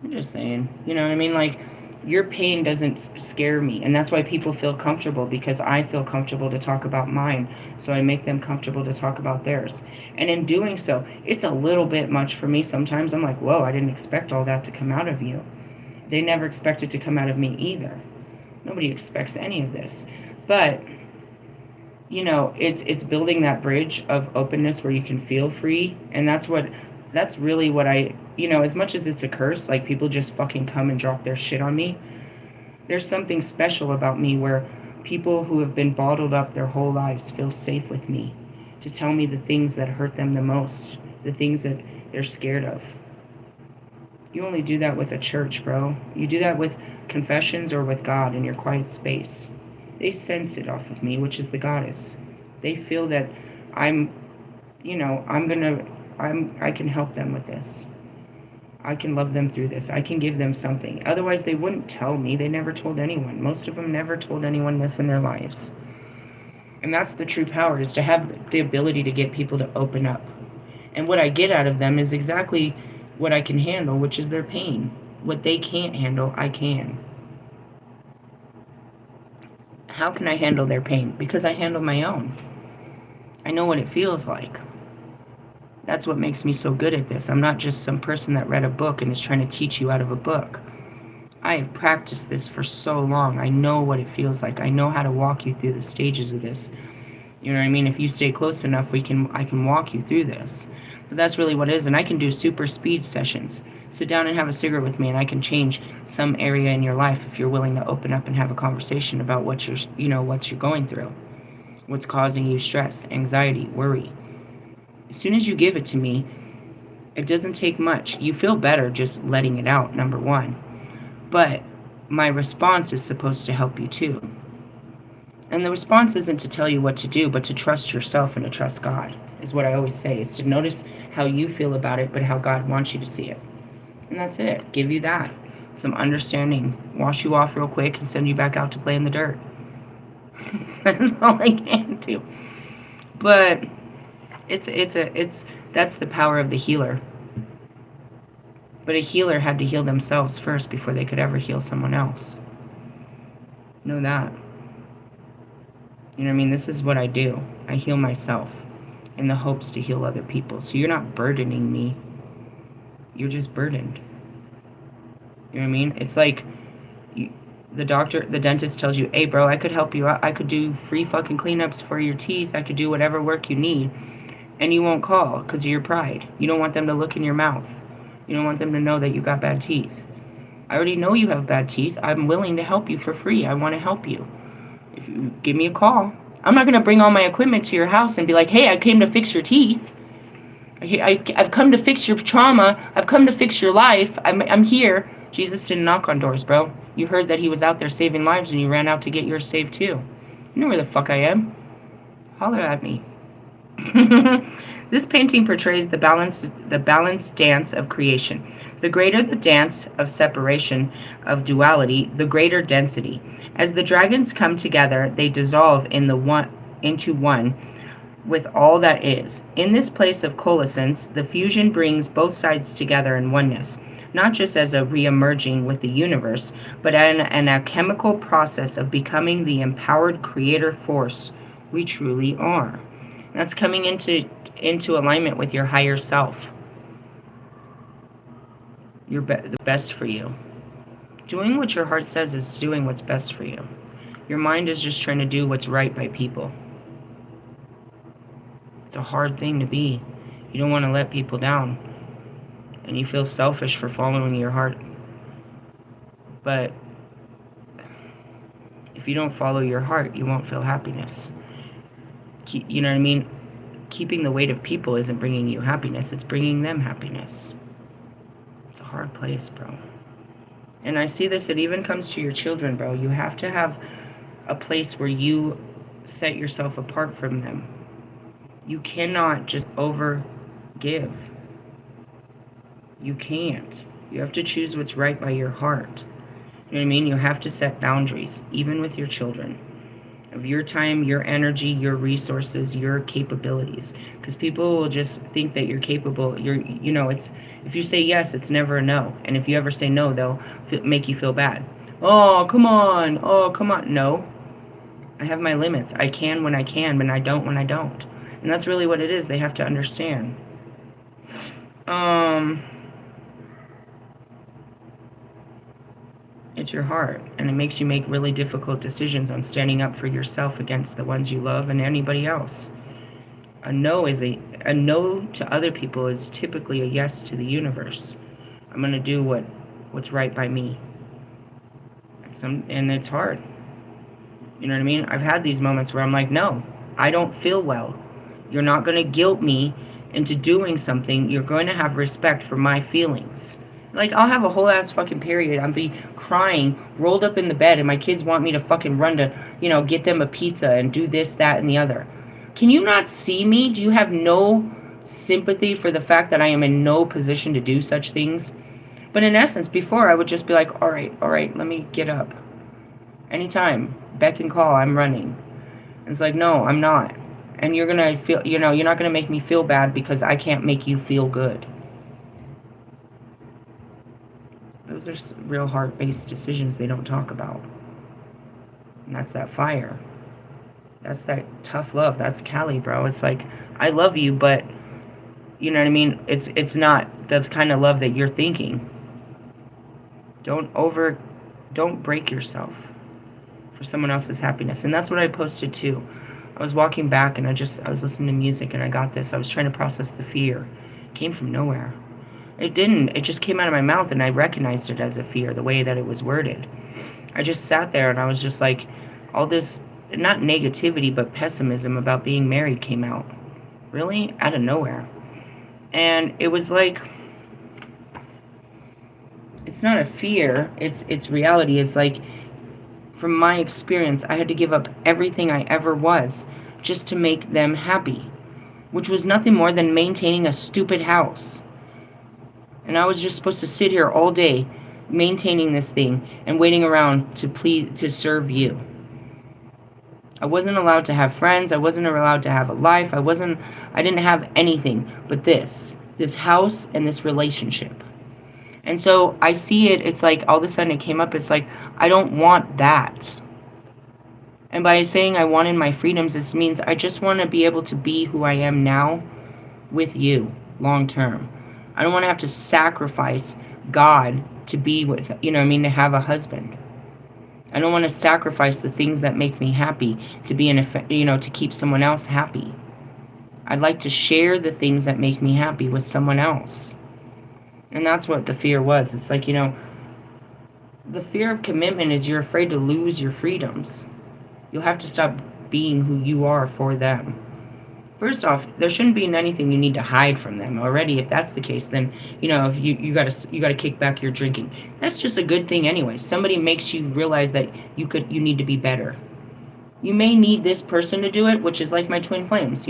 I'm just saying, you know what I mean? Like, your pain doesn't scare me, and that's why people feel comfortable, because I feel comfortable to talk about mine, so I make them comfortable to talk about theirs. And in doing so, it's a little bit much for me sometimes. I'm like, whoa, I didn't expect all that to come out of you. They never expect it to come out of me either. Nobody expects any of this. But, it's building that bridge of openness where you can feel free. And that's really what as much as it's a curse, like people just fucking come and drop their shit on me, there's something special about me where people who have been bottled up their whole lives feel safe with me to tell me the things that hurt them the most, the things that they're scared of. You only do that with a church, bro. You do that with confessions or with God in your quiet space. They sense it off of me, which is the goddess. They feel that I can help them with this. I can love them through this. I can give them something. Otherwise, they wouldn't tell me. They never told anyone. Most of them never told anyone this in their lives. And that's the true power, is to have the ability to get people to open up. And what I get out of them is exactly what I can handle, which is their pain. What they can't handle, I can. How can I handle their pain? Because I handle my own. I know what it feels like. That's what makes me so good at this. I'm not just some person that read a book and is trying to teach you out of a book. I have practiced this for so long. I know what it feels like. I know how to walk you through the stages of this. You know what I mean? If you stay close enough, I can walk you through this. But that's really what it is. And I can do super speed sessions. Sit down and have a cigarette with me, and I can change some area in your life if you're willing to open up and have a conversation about what you're going through. What's causing you stress, anxiety, worry. As soon as you give it to me, it doesn't take much. You feel better just letting it out, number one. But my response is supposed to help you too. And the response isn't to tell you what to do, but to trust yourself and to trust God, is what I always say, is to notice how you feel about it, but how God wants you to see it. And that's it. Give you that. Some understanding. Wash you off real quick and send you back out to play in the dirt. That's all I can do. But that's the power of the healer. But a healer had to heal themselves first before they could ever heal someone else. Know that. You know what I mean? This is what I do. I heal myself in the hopes to heal other people. So you're not burdening me. You're just burdened. You know what I mean? It's like the dentist tells you, hey bro, I could help you out. I could do free fucking cleanups for your teeth. I could do whatever work you need. And you won't call because of your pride. You don't want them to look in your mouth. You don't want them to know that you got bad teeth. I already know you have bad teeth. I'm willing to help you for free. I want to help you. If you give me a call. I'm not going to bring all my equipment to your house and be like, hey, I came to fix your teeth. I've come to fix your trauma. I've come to fix your life. I'm here. Jesus didn't knock on doors, bro. You heard that he was out there saving lives and you ran out to get yours saved too. You know where the fuck I am. Holler at me. This painting portrays the balanced dance of creation. The greater the dance of separation, of duality, the greater density. As the dragons come together, they dissolve into one with all that is. In this place of coalescence, the fusion brings both sides together in oneness, not just as a re-emerging with the universe, but in a chemical process of becoming the empowered creator force We truly are. That's coming into alignment with your higher self. The best for you. Doing what your heart says is doing what's best for you. Your mind is just trying to do what's right by people. It's a hard thing to be. You don't want to let people down. And you feel selfish for following your heart. But if you don't follow your heart, you won't feel happiness. You know what I mean? Keeping the weight of people isn't bringing you happiness. It's bringing them happiness. It's a hard place, bro. And I see this, it even comes to your children, bro. You have to have a place where you set yourself apart from them. You cannot just give. You can't. You have to choose what's right by your heart. You know what I mean? You have to set boundaries, even with your children, of your time, your energy, your resources, your capabilities. Because people will just think that you're capable. It's if you say yes, it's never a no. And if you ever say no, they'll make you feel bad. Oh, come on. Oh, come on. No. I have my limits. I can when I can, but I don't when I don't. And that's really what it is. They have to understand. It's your heart, and it makes you make really difficult decisions on standing up for yourself against the ones you love and anybody else. A no to other people is typically a yes to the universe. I'm going to do what's right by me. And it's hard. You know what I mean? I've had these moments where I'm like, no, I don't feel well. You're not going to guilt me into doing something. You're going to have respect for my feelings. Like, I'll have a whole ass fucking period. I'll be crying, rolled up in the bed, and my kids want me to fucking run to, get them a pizza and do this, that, and the other. Can you not see me? Do you have no sympathy for the fact that I am in no position to do such things? But in essence, before, I would just be like, all right, let me get up. Anytime, beck and call, I'm running. And it's like, no, I'm not. And you're going to feel, you're not going to make me feel bad because I can't make you feel good. Those are real heart-based decisions they don't talk about. And that's that fire. That's that tough love. That's Cali, bro. It's like, I love you, but, you know what I mean? It's not the kind of love that you're thinking. Don't break yourself for someone else's happiness. And that's what I posted too. I was walking back and I was listening to music and I got this. I was trying to process the fear. It came from nowhere. It didn't. It just came out of my mouth and I recognized it as a fear, the way that it was worded. I just sat there and I was just like, all this, not negativity, but pessimism about being married came out. Really? Out of nowhere. And it was like, it's not a fear, it's reality. It's like, from my experience, I had to give up everything I ever was just to make them happy, which was nothing more than maintaining a stupid house. And I was just supposed to sit here all day maintaining this thing and waiting around to serve you. I wasn't allowed to have friends. I wasn't allowed to have a life. I didn't have anything but this house and this relationship. And so I see it, it's like all of a sudden it came up, it's like, I don't want that. And by saying I wanted my freedoms, it means I just want to be able to be who I am now with you long term. I don't want to have to sacrifice God to be with, to have a husband. I don't want to sacrifice the things that make me happy to be to keep someone else happy. I'd like to share the things that make me happy with someone else. And that's what the fear was. It's like, the fear of commitment is you're afraid to lose your freedoms. You'll have to stop being who you are for them. First off, there shouldn't be anything you need to hide from them already. If that's the case, then if you gotta kick back your drinking. That's just a good thing anyway. Somebody makes you realize that you need to be better. You may need this person to do it, which is like my twin flames.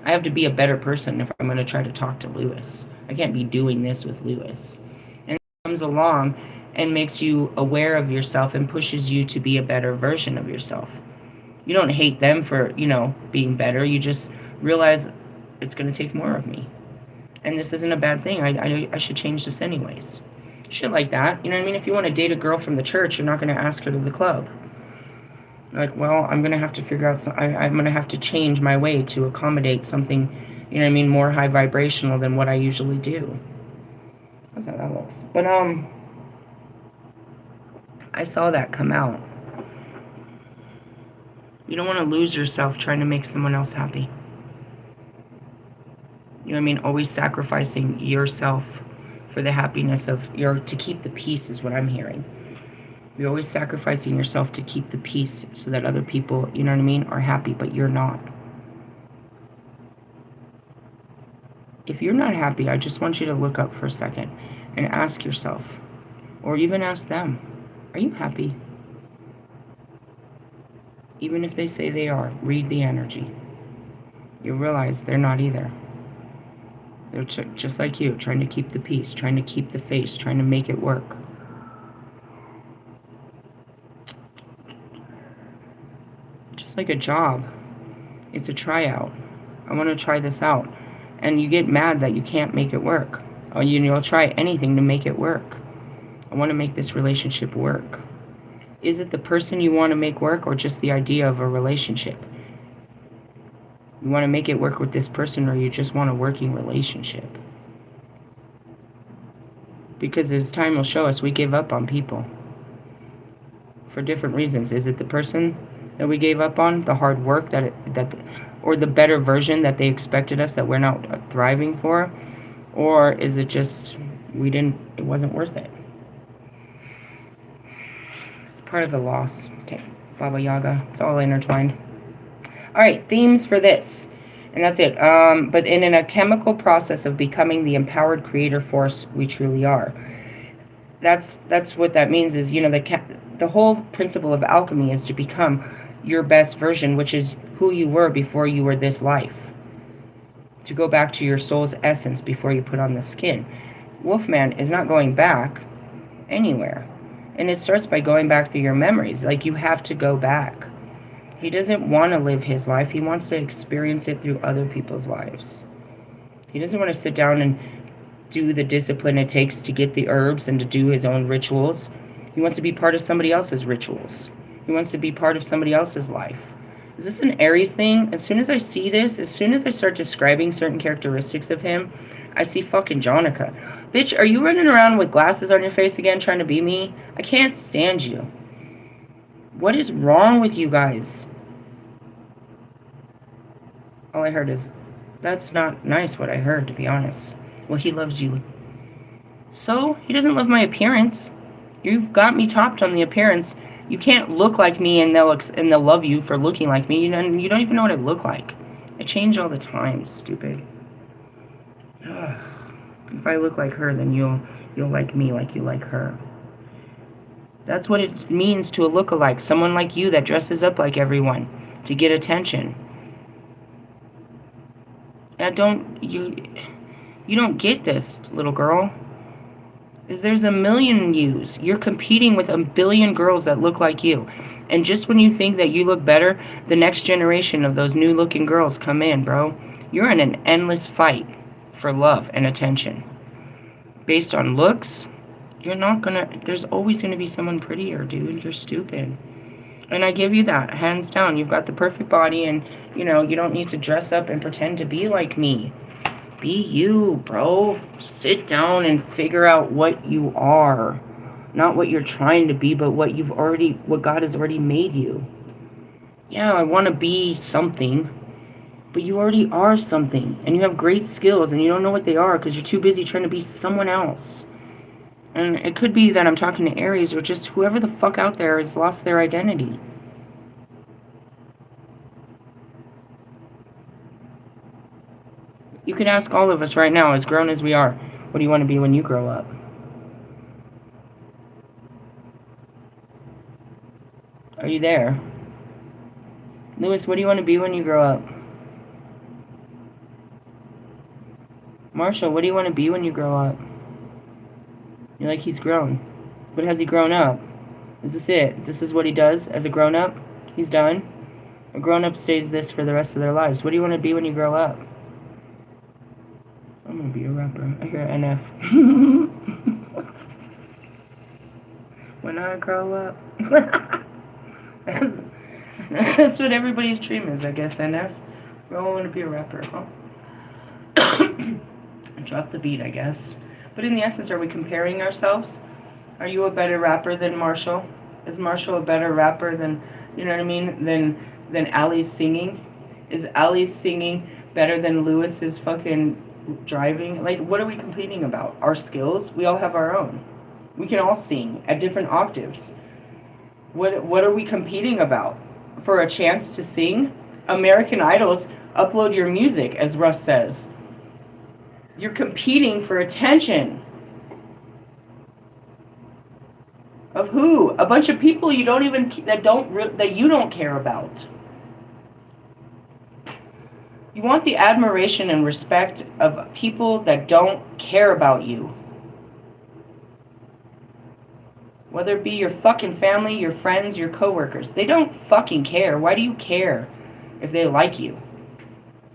I have to be a better person if I'm going to try to talk to Lewis. I can't be doing this with Lewis. And it comes along and makes you aware of yourself and pushes you to be a better version of yourself. You don't hate them for, being better. You just realize it's going to take more of me. And this isn't a bad thing. I should change this anyways. Shit like that. You know what I mean? If you want to date a girl from the church, you're not going to ask her to the club. Like, well, I'm going to have to figure out, I'm going to have to change my way to accommodate something, you know what I mean, more high vibrational than what I usually do. That's how that looks. But, I saw that come out. You don't want to lose yourself trying to make someone else happy. You know what I mean? Always sacrificing yourself for the happiness of to keep the peace is what I'm hearing. You're always sacrificing yourself to keep the peace so that other people, you know what I mean, are happy, but you're not. If you're not happy, I just want you to look up for a second and ask yourself, or even ask them, are you happy? Even if they say they are, read the energy. You'll realize they're not either. They're just like you, trying to keep the peace, trying to keep the face, trying to make it work. Just like a job, it's a tryout. I want to try this out. And you get mad that you can't make it work. Or you'll try anything to make it work. I want to make this relationship work. Is it the person you want to make work, or just the idea of a relationship? You want to make it work with this person, or you just want a working relationship? Because as time will show us, we give up on people for different reasons. Is it the person that we gave up on, the hard work or the better version that they expected us that we're not thriving for? Or is it just it wasn't worth it? It's part of the loss. Okay, Baba Yaga, it's all intertwined. All right, themes for this, and that's it. But in a chemical process of becoming the empowered creator force we truly are. That's what that means is, you know, the whole principle of alchemy is to become your best version, which is who you were before you were this life. To go back to your soul's essence before you put on the skin. Wolfman is not going back anywhere. And it starts by going back through your memories. Like, you have to go back. He doesn't want to live his life. He wants to experience it through other people's lives. He doesn't want to sit down and do the discipline it takes to get the herbs and to do his own rituals. He wants to be part of somebody else's rituals. He wants to be part of somebody else's life. Is this an Aries thing? As soon as I see this, as soon as I start describing certain characteristics of him, I see fucking Jonica. Bitch, are you running around with glasses on your face again trying to be me? I can't stand you. What is wrong with you guys? All I heard is, that's not nice what I heard, to be honest. Well, he loves you. So, he doesn't love my appearance. You've got me topped on the appearance. You can't look like me and they'll love you for looking like me. You don't even know what I look like. I change all the time, stupid. If I look like her, then you'll like me like you like her. That's what it means to a lookalike. Someone like you that dresses up like everyone to get attention. You don't get this, little girl. There's a million yous. You're competing with a billion girls that look like you. And just when you think that you look better, the next generation of those new looking girls come in, bro. You're in an endless fight for love and attention. Based on looks, there's always gonna be someone prettier, dude. You're stupid. And I give you that, hands down. You've got the perfect body, and, you know, you don't need to dress up and pretend to be like me. Be you, bro. Sit down and figure out what you are. Not what you're trying to be, but what God has already made you. Yeah, I want to be something, but you already are something. And you have great skills, and you don't know what they are because you're too busy trying to be someone else. And it could be that I'm talking to Aries, or just whoever the fuck out there has lost their identity. You could ask all of us right now, as grown as we are, what do you want to be when you grow up? Are you there? Lewis, what do you want to be when you grow up? Marshall, what do you want to be when you grow up? You're like, he's grown. But has he grown up? Is this it? This is what he does as a grown-up? He's done? A grown-up stays this for the rest of their lives. What do you want to be when you grow up? I'm going to be a rapper. I hear NF. When I grow up. That's what everybody's dream is, I guess, NF. We all want to be a rapper, huh? Drop the beat, I guess. But in the essence, are we comparing ourselves? Are you a better rapper than Marshall? Is Marshall a better rapper than, you know what I mean, than Ali's singing? Is Ali's singing better than Lewis's fucking driving? Like, what are we competing about? Our skills? We all have our own. We can all sing at different octaves. What are we competing about? For a chance to sing? American Idols, upload your music, as Russ says. You're competing for attention. Of who? A bunch of people you don't even that you don't care about. You want the admiration and respect of people that don't care about you. Whether it be your fucking family, your friends, your coworkers. They don't fucking care. Why do you care if they like you?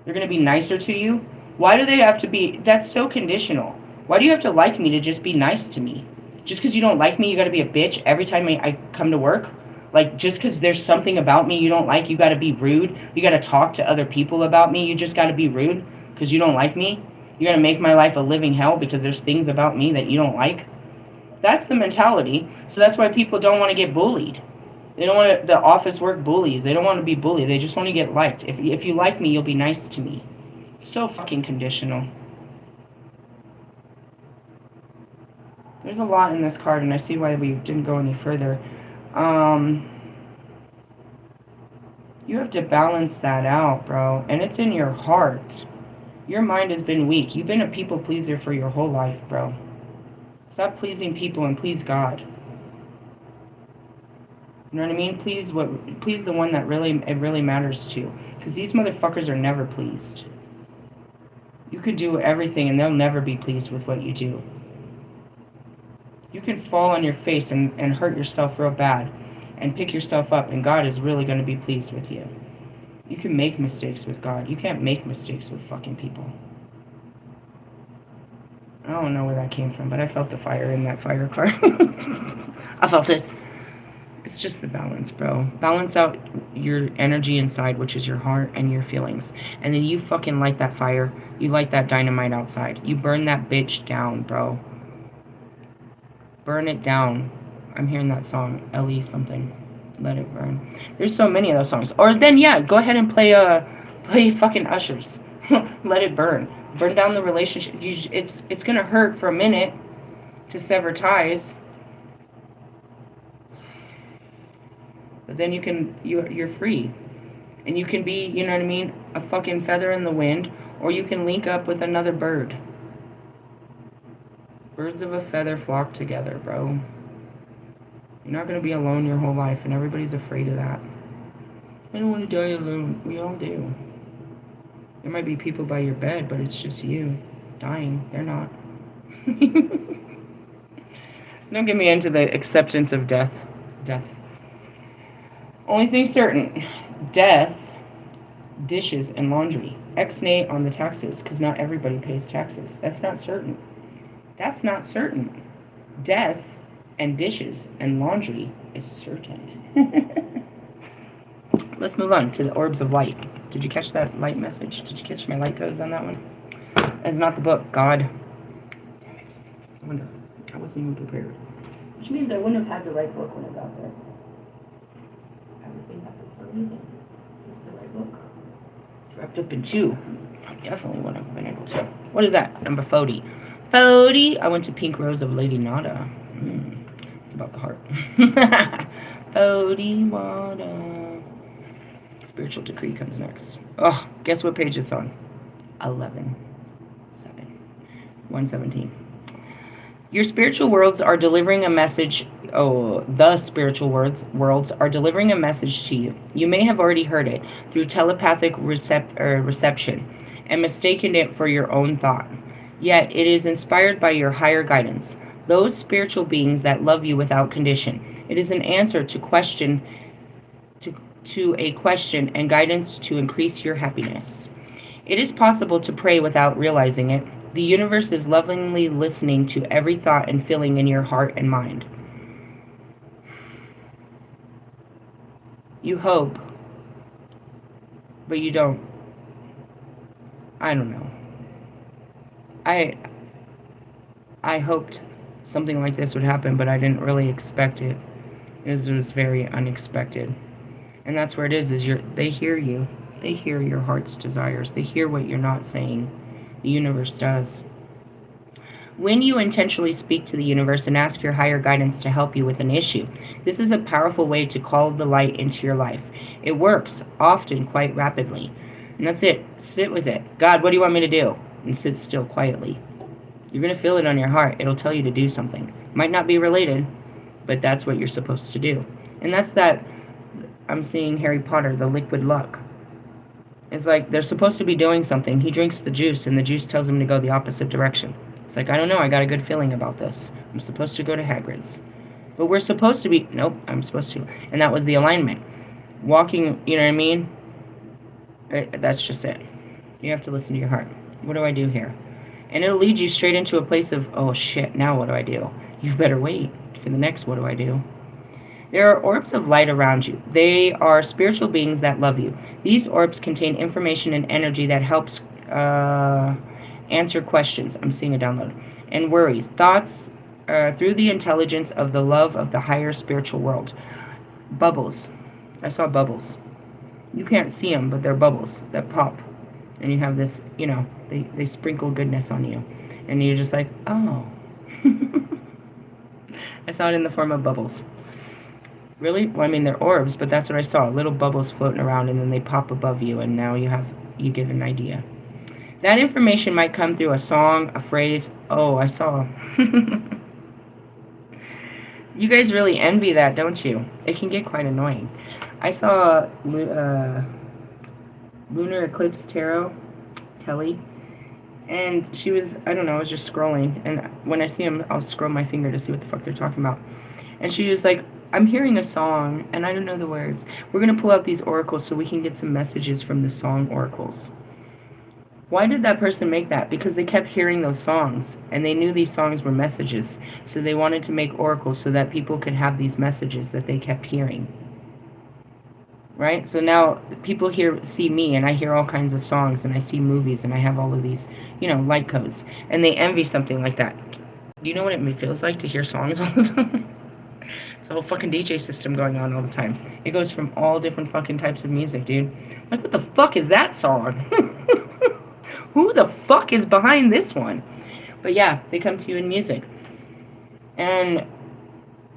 They're going to be nicer to you? Why do they have to be... That's so conditional. Why do you have to like me to just be nice to me? Just because you don't like me, you got to be a bitch every time I come to work? Like, just because there's something about me you don't like, you got to be rude? You got to talk to other people about me? You just got to be rude because you don't like me? You're going to make my life a living hell because there's things about me that you don't like? That's the mentality. So that's why people don't want to get bullied. They don't want to, the office work bullies. They don't want to be bullied. They just want to get liked. If you like me, you'll be nice to me. So fucking conditional. There's a lot in this card, and I see why we didn't go any further. You have to balance that out, bro. And it's in your heart. Your mind has been weak. You've been a people pleaser for your whole life, bro. Stop pleasing people and please God. You know what I mean? Please the one that it really matters to. Because these motherfuckers are never pleased. You could do everything and they'll never be pleased with what you do. You can fall on your face and hurt yourself real bad and pick yourself up, and God is really going to be pleased with you. You can make mistakes with God. You can't make mistakes with fucking people. I don't know where that came from, but I felt the fire in that fire card. I felt it. It's just the balance, bro. Balance out your energy inside, which is your heart and your feelings. And then you fucking light that fire. You light that dynamite outside. You burn that bitch down, bro. Burn it down. I'm hearing that song, Ellie something. Let it burn. There's so many of those songs. Or then, yeah, go ahead and play fucking Ushers. Let it burn. Burn down the relationship. It's gonna hurt for a minute to sever ties. But then you're free. And you can be, you know what I mean, a fucking feather in the wind, or you can link up with another bird. Birds of a feather flock together, bro. You're not going to be alone your whole life, and everybody's afraid of that. I don't want to die alone. We all do. There might be people by your bed, but it's just you dying. They're not. Don't get me into the acceptance of death. Death. Only thing certain. Death, dishes, and laundry. Ex-nay on the taxes, because not everybody pays taxes. That's not certain. That's not certain. Death and dishes and laundry is certain. Let's move on to the orbs of light. Did you catch that light message? Did you catch my light codes on that one? That's not the book. God. Damn it. I wonder. I wasn't even prepared. Which means I wouldn't have had the right book when I got there. Everything happens for a reason. Is this the right book? It's wrapped up in two. I definitely wouldn't have been able to. What is that? Number 40. 40. I went to Pink Rose of Lady Nada. It's about the heart. 40 water. Spiritual Decree comes next. Oh, guess what page it's on? 11. 7. 117. Your spiritual worlds are delivering a message. Oh, the spiritual worlds are delivering a message to you. You may have already heard it through telepathic reception and mistaken it for your own thought. Yet it is inspired by your higher guidance, those spiritual beings that love you without condition. It is an answer to a question and guidance to increase your happiness. It is possible to pray without realizing it. The universe is lovingly listening to every thought and feeling in your heart and mind. You hope but you don't. I don't know. I I hoped something like this would happen, but I didn't really expect it. It was very unexpected. And that's where it is they hear you. They hear your heart's desires. They hear what you're not saying. The universe does. When you intentionally speak to the universe and ask your higher guidance to help you with an issue, this is a powerful way to call the light into your life. It works, often quite rapidly. And that's it. Sit with it. God, what do you want me to do? And sit still quietly. You're going to feel it on your heart. It'll tell you to do something. Might not be related, but that's what you're supposed to do. And that's that, I'm seeing Harry Potter, the liquid luck. It's like they're supposed to be doing something. He drinks the juice, and the juice tells him to go the opposite direction. It's like, I don't know, I got a good feeling about this. I'm supposed to go to Hagrid's. But we're supposed to be, nope, I'm supposed to. And that was the alignment. Walking, you know what I mean? That's just it. You have to listen to your heart. What do I do here? And it'll lead you straight into a place of, oh shit, now what do I do? You better wait for the next what do I do? There are orbs of light around you. They are spiritual beings that love you. These orbs contain information and energy that helps answer questions. I'm seeing a download. And worries. Thoughts through the intelligence of the love of the higher spiritual world. Bubbles. I saw bubbles. You can't see them, but they're bubbles that pop. And you have this, you know, they sprinkle goodness on you. And you're just like, oh. I saw it in the form of bubbles. Really? Well, I mean, they're orbs, but that's what I saw. Little bubbles floating around, and then they pop above you, and now you get an idea. That information might come through a song, a phrase. Oh, I saw. You guys really envy that, don't you? It can get quite annoying. I saw Lunar Eclipse Tarot, Kelly, and she was, I don't know, I was just scrolling, and when I see them, I'll scroll my finger to see what the fuck they're talking about. And she was like, I'm hearing a song, and I don't know the words. We're going to pull out these oracles so we can get some messages from the song oracles. Why did that person make that? Because they kept hearing those songs, and they knew these songs were messages. So they wanted to make oracles so that people could have these messages that they kept hearing. Right? So now people see me, and I hear all kinds of songs, and I see movies, and I have all of these, you know, light codes. And they envy something like that. Do you know what it feels like to hear songs all the time? It's a whole fucking DJ system going on all the time. It goes from all different fucking types of music, dude. Like, what the fuck is that song? Who the fuck is behind this one? But yeah, they come to you in music. And,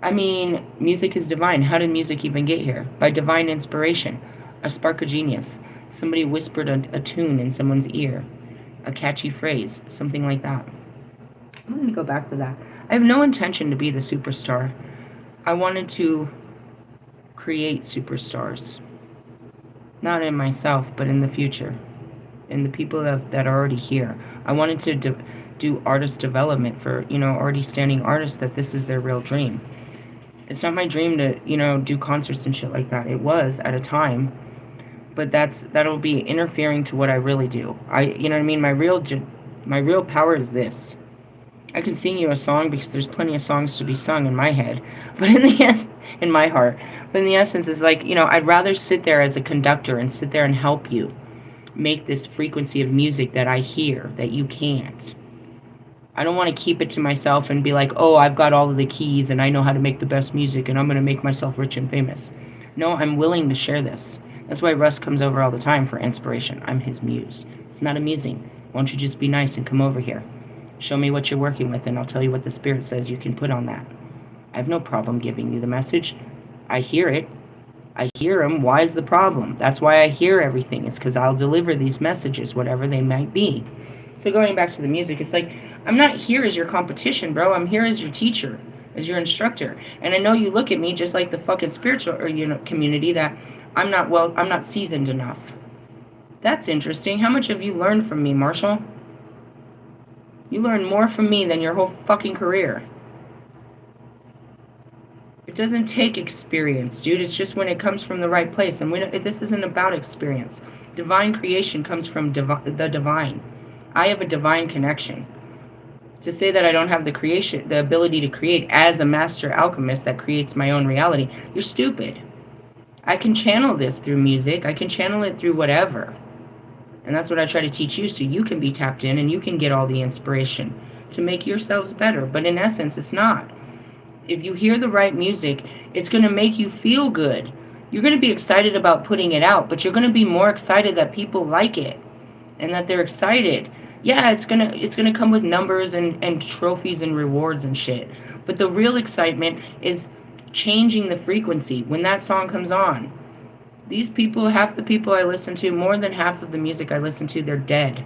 I mean, music is divine. How did music even get here? By divine inspiration. A spark of genius. Somebody whispered a tune in someone's ear. A catchy phrase. Something like that. I'm going to go back to that. I have no intention to be the superstar. I wanted to create superstars. Not in myself, but in the future. In the people that are already here. I wanted to do artist development for, you know, already standing artists that this is their real dream. It's not my dream to, you know, do concerts and shit like that. It was at a time, but that'll be interfering to what I really do. You know what I mean? My real power is this. I can sing you a song because there's plenty of songs to be sung in my head, but in my heart. But in the essence, it's like, you know, I'd rather sit there as a conductor and sit there and help you make this frequency of music that I hear that you can't. I don't want to keep it to myself and be like, oh, I've got all of the keys and I know how to make the best music and I'm going to make myself rich and famous. No, I'm willing to share this. That's why Russ comes over all the time for inspiration. I'm his muse. It's not amusing. Why don't you just be nice and come over here? Show me what you're working with and I'll tell you what the Spirit says you can put on that. I have no problem giving you the message. I hear it. I hear them. Why is the problem? That's why I hear everything. It's because I'll deliver these messages, whatever they might be. So going back to the music, it's like, I'm not here as your competition, bro. I'm here as your teacher, as your instructor. And I know you look at me just like the fucking spiritual or, you know, community that I'm not seasoned enough. That's interesting. How much have you learned from me, Marshall? You learn more from me than your whole fucking career. It doesn't take experience, dude. It's just when it comes from the right place. And this isn't about experience. Divine creation comes from the divine. I have a divine connection. To say that I don't have the ability to create as a master alchemist that creates my own reality, you're stupid. I can channel this through music. I can channel it through whatever. And that's what I try to teach you, so you can be tapped in and you can get all the inspiration to make yourselves better. But in essence, it's not. If you hear the right music, it's going to make you feel good. You're going to be excited about putting it out, but you're going to be more excited that people like it and that they're excited. Yeah, it's gonna come with numbers and trophies and rewards and shit. But the real excitement is changing the frequency when that song comes on. These people, half the people I listen to, more than half of the music I listen to, they're dead.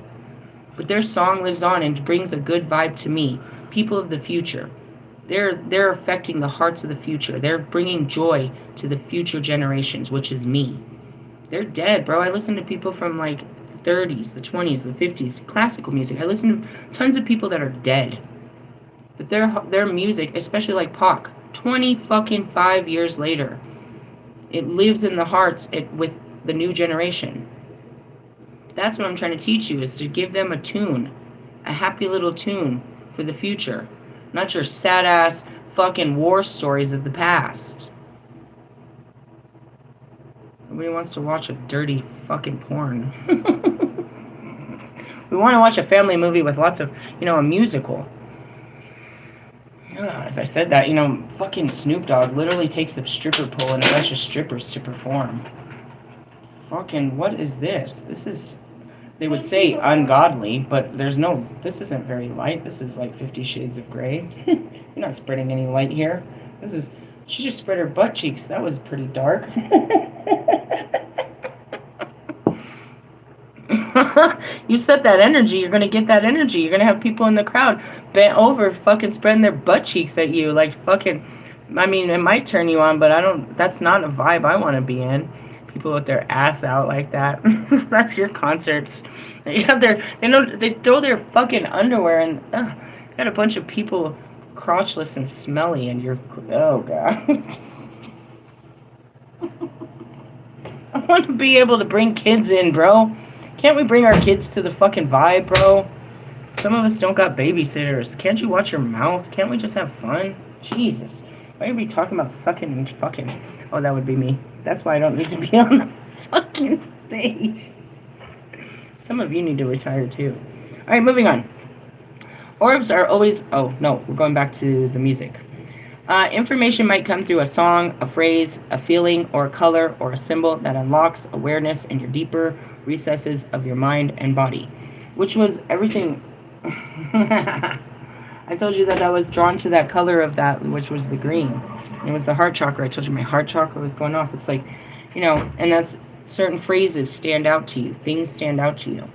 But their song lives on and brings a good vibe to me. People of the future. They're affecting the hearts of the future. They're bringing joy to the future generations, which is me. They're dead, bro. I listen to people from like the 30s, the 20s, the 50s, classical music. I listen to tons of people that are dead. But their music, especially like Pac, 25 years later, it lives in the hearts with the new generation. That's what I'm trying to teach you, is to give them a tune, a happy little tune for the future. Not your sad-ass fucking war stories of the past. Nobody wants to watch a dirty fucking porn. We want to watch a family movie with lots of, a musical. As I said that, fucking Snoop Dogg literally takes a stripper pole and a bunch of strippers to perform. Fucking, what is this? This is, they would say ungodly, but this isn't very light. This is like 50 Shades of Grey. You're not spreading any light here. She just spread her butt cheeks. That was pretty dark. You set that energy, you're going to get that energy. You're going to have people in the crowd bent over fucking spreading their butt cheeks at you. Like fucking, I mean, it might turn you on, but that's not a vibe I want to be in. People with their ass out like that. That's your concerts. They throw their fucking underwear and got a bunch of people crotchless and smelly, and oh god. I want to be able to bring kids in, bro. Can't we bring our kids to the fucking vibe, bro? Some of us don't got babysitters. Can't you watch your mouth? Can't we just have fun? Jesus. Why are we talking about sucking and fucking? Oh, that would be me. That's why I don't need to be on the fucking stage. Some of you need to retire too. Alright, moving on. Orbs are always... Oh, no. We're going back to the music. Information might come through a song, a phrase, a feeling, or a color, or a symbol that unlocks awareness in your deeper recesses of your mind and body. Which was everything... I told you that I was drawn to that color of that, which was the green. It was the heart chakra. I told you my heart chakra was going off. It's like, and that's certain phrases stand out to you. Things stand out to you.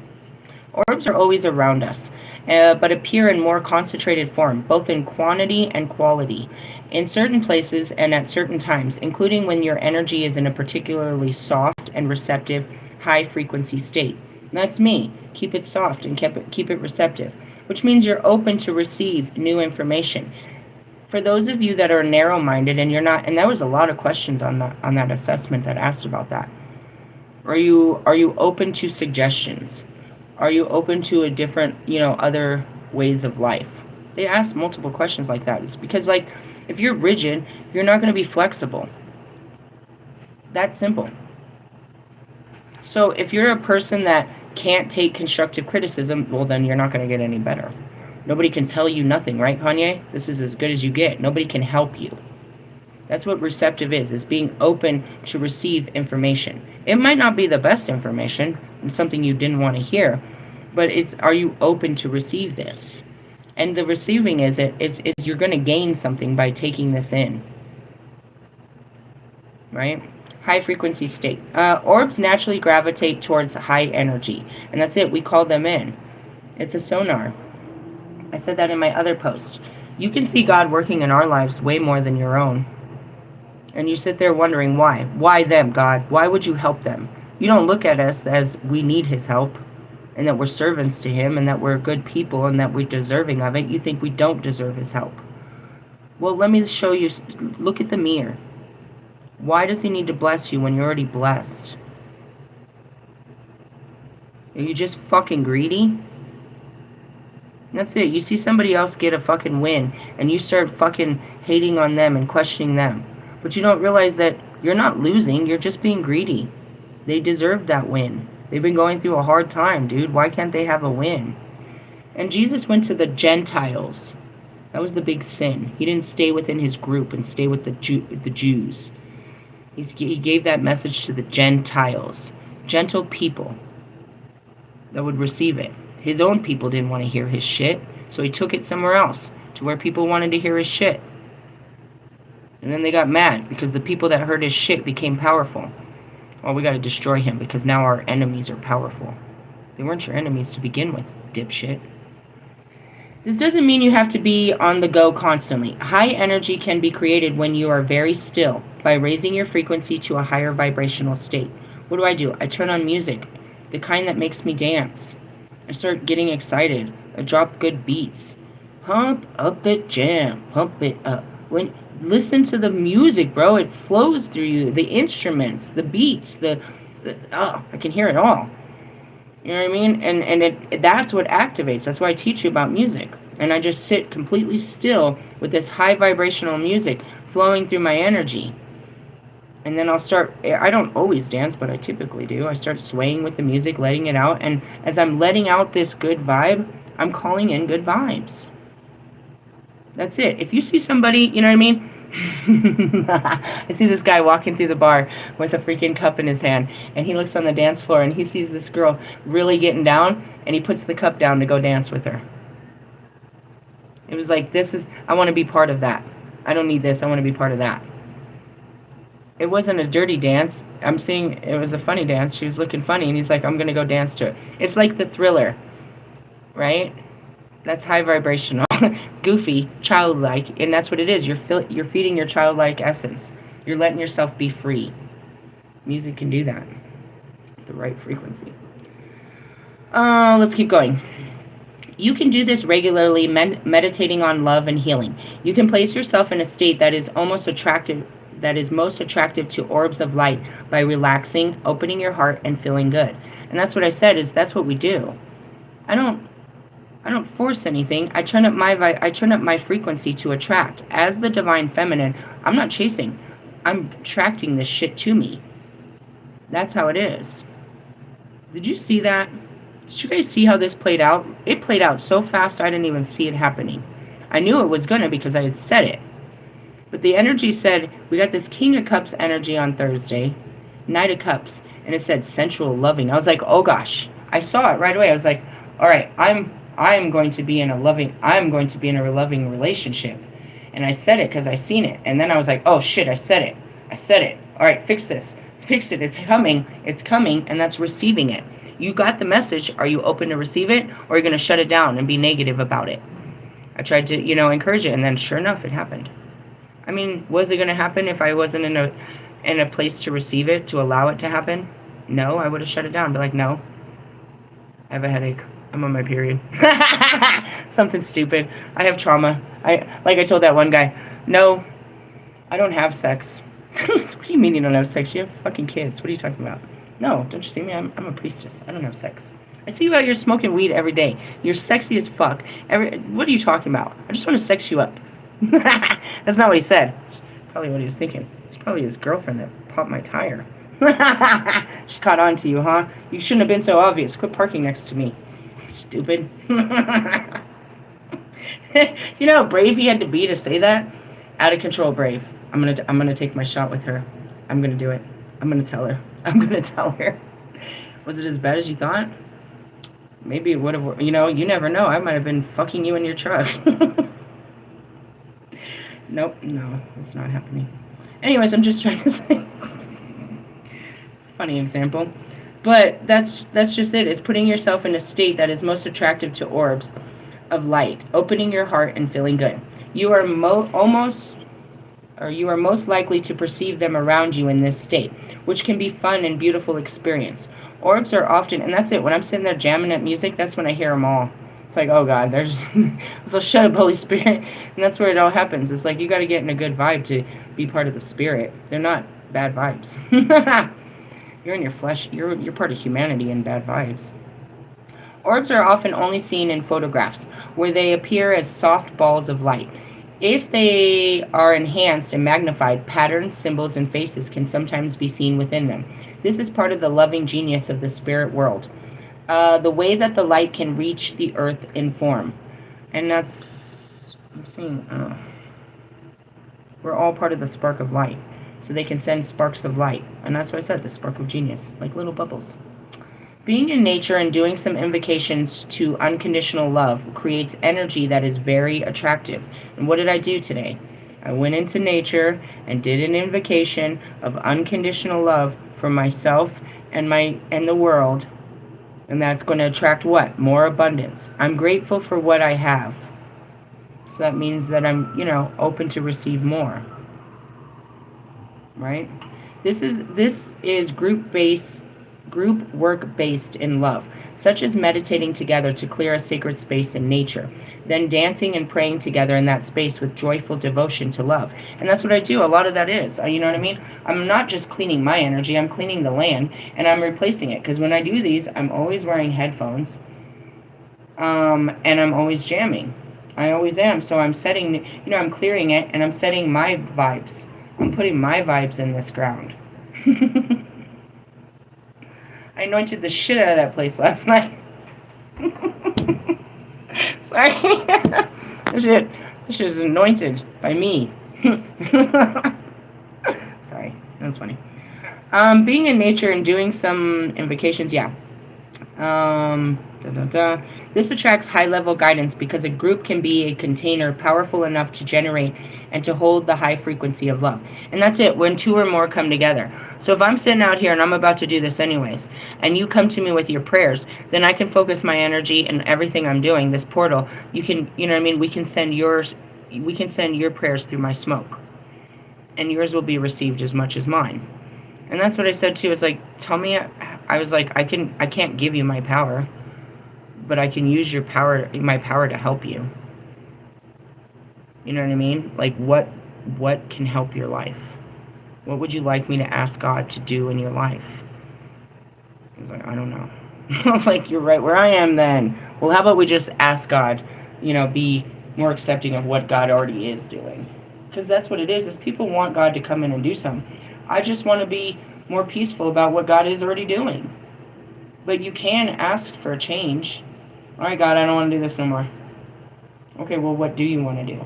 Orbs are always around us, but appear in more concentrated form, both in quantity and quality, in certain places and at certain times, including when your energy is in a particularly soft and receptive, high-frequency state. That's me. Keep it soft and keep it receptive, which means you're open to receive new information. For those of you that are narrow-minded and you're not, and there was a lot of questions on that assessment that asked about that. Are you open to suggestions? Are you open to a different, other ways of life? They ask multiple questions like that. It's because, like, if you're rigid, you're not going to be flexible. That's simple. So if you're a person that can't take constructive criticism, well, then you're not going to get any better. Nobody can tell you nothing, right, Kanye? This is as good as you get. Nobody can help you. That's what receptive is being open to receive information. It might not be the best information and something you didn't want to hear, but are you open to receive this? And the receiving is you're going to gain something by taking this in, right? High frequency state. Orbs naturally gravitate towards high energy, and that's it. We call them in. It's a sonar. I said that in my other post. You can see God working in our lives way more than your own. And you sit there wondering why. Why them, God? Why would you help them? You don't look at us as we need his help and that we're servants to him and that we're good people and that we're deserving of it. You think we don't deserve his help. Well, let me show you. Look at the mirror. Why does he need to bless you when you're already blessed? Are you just fucking greedy? That's it. You see somebody else get a fucking win and you start fucking hating on them and questioning them. But you don't realize that You're not losing, you're just being greedy. They deserve that win. They've been going through a hard time, dude. Why can't they have a win? And Jesus went to the Gentiles. That was the big sin. He didn't stay within his group and stay with the Jews. He gave that message to the Gentiles, gentle people that would receive it. His own people didn't want to hear his shit, so he took it somewhere else, to where people wanted to hear his shit. And then they got mad because the people that heard his shit became powerful. Well, we got to destroy him because now our enemies are powerful. They weren't your enemies to begin with, dipshit. This doesn't mean you have to be on the go constantly. High energy can be created when you are very still, by raising your frequency to a higher vibrational state. What do? I turn on music, the kind that makes me dance. I start getting excited. I drop good beats. Pump up the jam. Pump it up. Listen to the music, bro. It flows through you. The instruments, the beats, I can hear it all. You know what I mean? And that's what activates. That's why I teach you about music. And I just sit completely still with this high vibrational music flowing through my energy. And then I don't always dance, but I typically do. I start swaying with the music, letting it out. And as I'm letting out this good vibe, I'm calling in good vibes. That's it. If you see somebody, you know what I mean? I see this guy walking through the bar with a freaking cup in his hand, and he looks on the dance floor and he sees this girl really getting down, and he puts the cup down to go dance with her. It was like, I want to be part of that. I don't need this, I want to be part of that. It wasn't a dirty dance. I'm seeing it was a funny dance. She was looking funny, and he's like, I'm going to go dance to it. It's like the Thriller, right? That's high vibrational, goofy, childlike, and that's what it is. You're feeding your childlike essence. You're letting yourself be free. Music can do that at the right frequency. Let's keep going. You can do this regularly, meditating on love and healing. You can place yourself in a state that is most attractive to orbs of light by relaxing, opening your heart, and feeling good. And that's what I said, that's what we do. I don't force anything. I turn up my frequency to attract. As the divine feminine, I'm not chasing. I'm attracting this shit to me. That's how it is. Did you see that? Did you guys see how this played out? It played out so fast I didn't even see it happening. I knew it was gonna because I had said it. But the energy said, we got this King of Cups energy on Thursday, Knight of Cups, and it said sensual loving. I was like, oh gosh. I saw it right away. I was like, all right, I'm going to be in a loving relationship. And I said it because I seen it. And then I was like, oh shit, I said it. All right, fix this. Fix it. It's coming. And that's receiving it. You got the message. Are you open to receive it? Or are you going to shut it down and be negative about it? I tried to, encourage it. And then sure enough, it happened. I mean, was it going to happen if I wasn't in a place to receive it, to allow it to happen? No, I would have shut it down. Be like, no, I have a headache. I'm on my period. Something stupid. I have trauma. Like I told that one guy, no, I don't have sex. What do you mean you don't have sex? You have fucking kids. What are you talking about? No, don't you see me? I'm a priestess. I don't have sex. I see you out here smoking weed every day. You're sexy as fuck. What are you talking about? I just want to sex you up. That's not what he said. It's probably what he was thinking. It's probably his girlfriend that popped my tire. She caught on to you, huh? You shouldn't have been so obvious. Quit parking next to me. Stupid. You know how brave he had to be to say that? Out of control brave. I'm gonna take my shot with her. I'm gonna do it. I'm gonna tell her. Was it as bad as you thought? Maybe it would have. You never know. I might have been fucking you in your truck. Nope, no, it's not happening. Anyways, I'm just trying to say. Funny example. But that's just it. It's putting yourself in a state that is most attractive to orbs of light, opening your heart and feeling good. You are most likely to perceive them around you in this state, which can be fun and beautiful experience. Orbs are often, and that's it. When I'm sitting there jamming at music, that's when I hear them all. It's like, oh God, there's so shut up, Holy Spirit. And that's where it all happens. It's like you got to get in a good vibe to be part of the spirit. They're not bad vibes. You're in your flesh. You're part of humanity in bad vibes. Orbs are often only seen in photographs, where they appear as soft balls of light. If they are enhanced and magnified, patterns, symbols, and faces can sometimes be seen within them. This is part of the loving genius of the spirit world. The way that the light can reach the earth in form. And that's, I'm seeing, we're all part of the spark of light. So they can send sparks of light. And that's what I said, the spark of genius, like little bubbles. Being in nature and doing some invocations to unconditional love creates energy that is very attractive. And what did I do today? I went into nature and did an invocation of unconditional love for myself and the world. And that's going to attract what? More abundance. I'm grateful for what I have. So that means that I'm, open to receive more. Right? This is group work based in love, such as meditating together to clear a sacred space in nature, then dancing and praying together in that space with joyful devotion to love. And that's what I do. A lot of that is, you know what I mean? I'm not just cleaning my energy, I'm cleaning the land, and I'm replacing it. Because when I do these, I'm always wearing headphones, and I'm always jamming. I always am. So I'm setting, I'm clearing it, and I'm setting my vibes. I'm putting my vibes in this ground. I anointed the shit out of that place last night. Sorry. This shit is anointed by me. Sorry, that was funny. Being in nature and doing some invocations, yeah. This attracts high-level guidance because a group can be a container powerful enough to generate and to hold the high frequency of love. And that's it, when two or more come together. So if I'm sitting out here and I'm about to do this anyways, and you come to me with your prayers, then I can focus my energy and everything I'm doing, this portal, you can, we can send your prayers through my smoke. And yours will be received as much as mine. And that's what I said too, is like, tell me, I was like, I can't give you my power, but I can use my power to help you. You know what I mean? Like, what can help your life? What would you like me to ask God to do in your life? I was like, I don't know. I was like, you're right where I am then. Well, how about we just ask God, be more accepting of what God already is doing? Because that's what it is people want God to come in and do something. I just want to be more peaceful about what God is already doing. But you can ask for a change. All right, God, I don't want to do this no more. Okay, well, what do you want to do?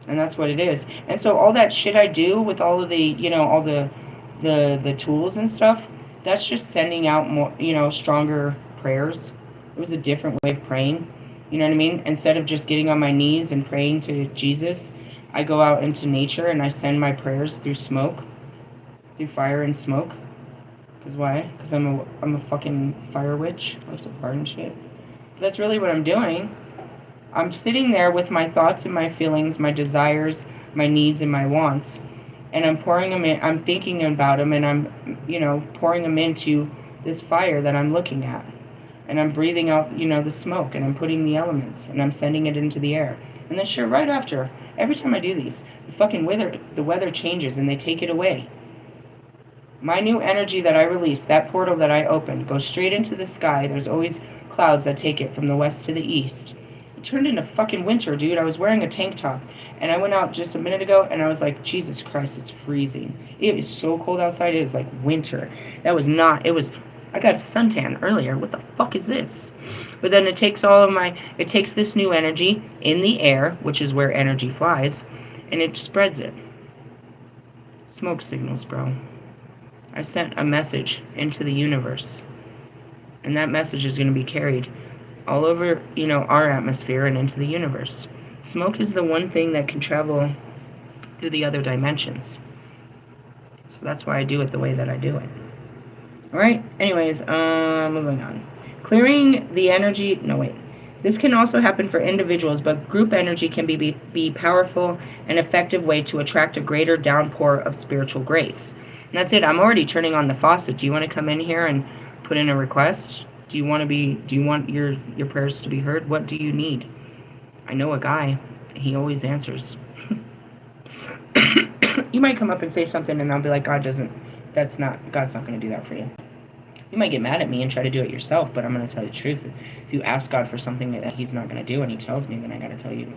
And that's what it is. And so all that shit I do with all of the, all the tools and stuff, that's just sending out more, stronger prayers. It was a different way of praying. You know what I mean? Instead of just getting on my knees and praying to Jesus, I go out into nature and I send my prayers through smoke, through fire and smoke. Because why? Because I'm a fucking fire witch. I like to burn and shit. But that's really what I'm doing. I'm sitting there with my thoughts and my feelings, my desires, my needs, and my wants. And I'm pouring them in. I'm thinking about them, and I'm, pouring them into this fire that I'm looking at. And I'm breathing out, the smoke, and I'm putting the elements, and I'm sending it into the air. And then sure, right after, every time I do these, the weather changes, and they take it away. My new energy that I release, that portal that I opened, goes straight into the sky. There's always clouds that take it from the west to the east. It turned into fucking winter, dude. I was wearing a tank top, and I went out just a minute ago, and I was like, Jesus Christ, it's freezing. It is so cold outside. It is like winter. I got a suntan earlier. What the fuck is this? But then it takes this new energy in the air, which is where energy flies, and it spreads it. Smoke signals, bro. I sent a message into the universe, and that message is going to be carried all over, our atmosphere and into the universe. Smoke is the one thing that can travel through the other dimensions. So that's why I do it the way that I do it. All right. Anyways, moving on. Clearing the energy. No, wait. This can also happen for individuals, but group energy can be powerful and effective way to attract a greater downpour of spiritual grace. And that's it. I'm already turning on the faucet. Do you want to come in here and put in a request? Do you want your prayers to be heard? What do you need? I know a guy. He always answers. You might come up and say something and I'll be like, God's not going to do that for you. You might get mad at me and try to do it yourself, but I'm going to tell you the truth. If you ask God for something that he's not going to do and he tells me, then I got to tell you,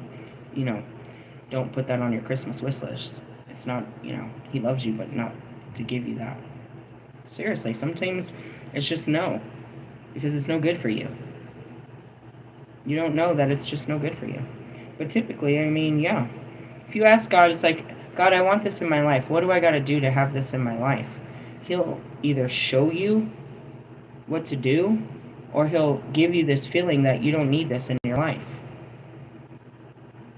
Don't put that on your Christmas wish list. It's not, he loves you, but not to give you that. Seriously, sometimes it's just no, because it's no good for you. You don't know that it's just no good for you. But typically, yeah. If you ask God, it's like, God, I want this in my life. What do I got to do to have this in my life? He'll either show you what to do, or he'll give you this feeling that you don't need this in your life.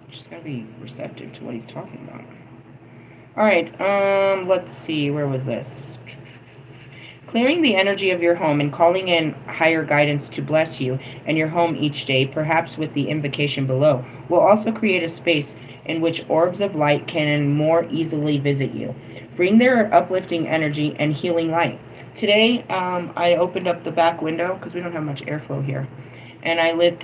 You just got to be receptive to what he's talking about. All right, let's see. Where was this? Clearing the energy of your home and calling in higher guidance to bless you and your home each day, perhaps with the invocation below, will also create a space in which orbs of light can more easily visit you. Bring their uplifting energy and healing light. Today, I opened up the back window because we don't have much airflow here, and I lit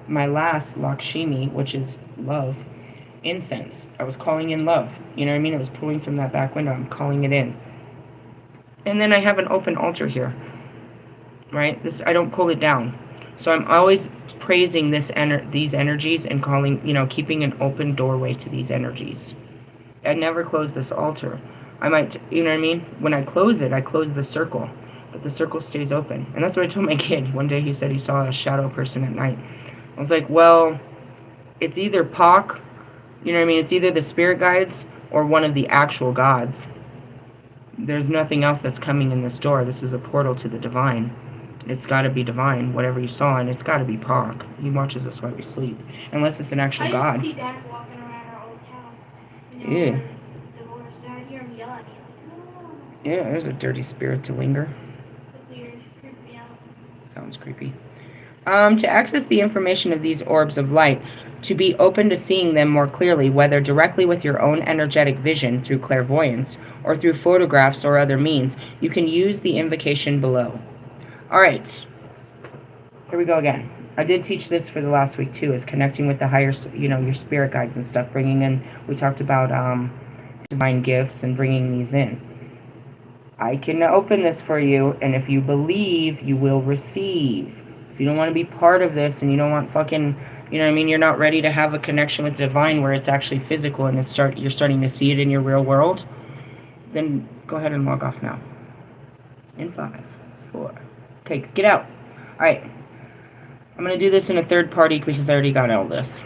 my last Lakshmi, which is love, incense. I was calling in love. You know what I mean? It was pulling from that back window. I'm calling it in. And then I have an open altar here, right? I don't pull it down. So I'm always praising these energies and calling, keeping an open doorway to these energies. I never close this altar. I might, you know what I mean? When I close it, I close the circle, but the circle stays open. And that's what I told my kid. One day he said he saw a shadow person at night. I was like, well, it's either Pac, you know what I mean? It's either the spirit guides or one of the actual gods. There's nothing else that's coming in this door. This is a portal to the divine. It's got to be divine, whatever you saw, and it's got to be Pac. He watches us while we sleep, unless it's an actual god. I used to see Dad walking around our old house. Yeah. Divorced, and I'd hear him yell at me. Like, no. Yeah, there's a dirty spirit to linger. It's weird. Creeped me out. Sounds creepy. To access the information of these orbs of light, to be open to seeing them more clearly, whether directly with your own energetic vision through clairvoyance or through photographs or other means, you can use the invocation below. All right, here we go again. I did teach this for the last week too, is connecting with the higher, your spirit guides and stuff, bringing in, we talked about divine gifts and bringing these in. I can open this for you, and if you believe, you will receive. If you don't want to be part of this and you don't want fucking, you know what I mean, you're not ready to have a connection with the divine where it's actually physical and you're starting to see it in your real world, then go ahead and log off now. In 5, 4. Okay, get out. All right. I'm going to do this in a third party because I already got all this.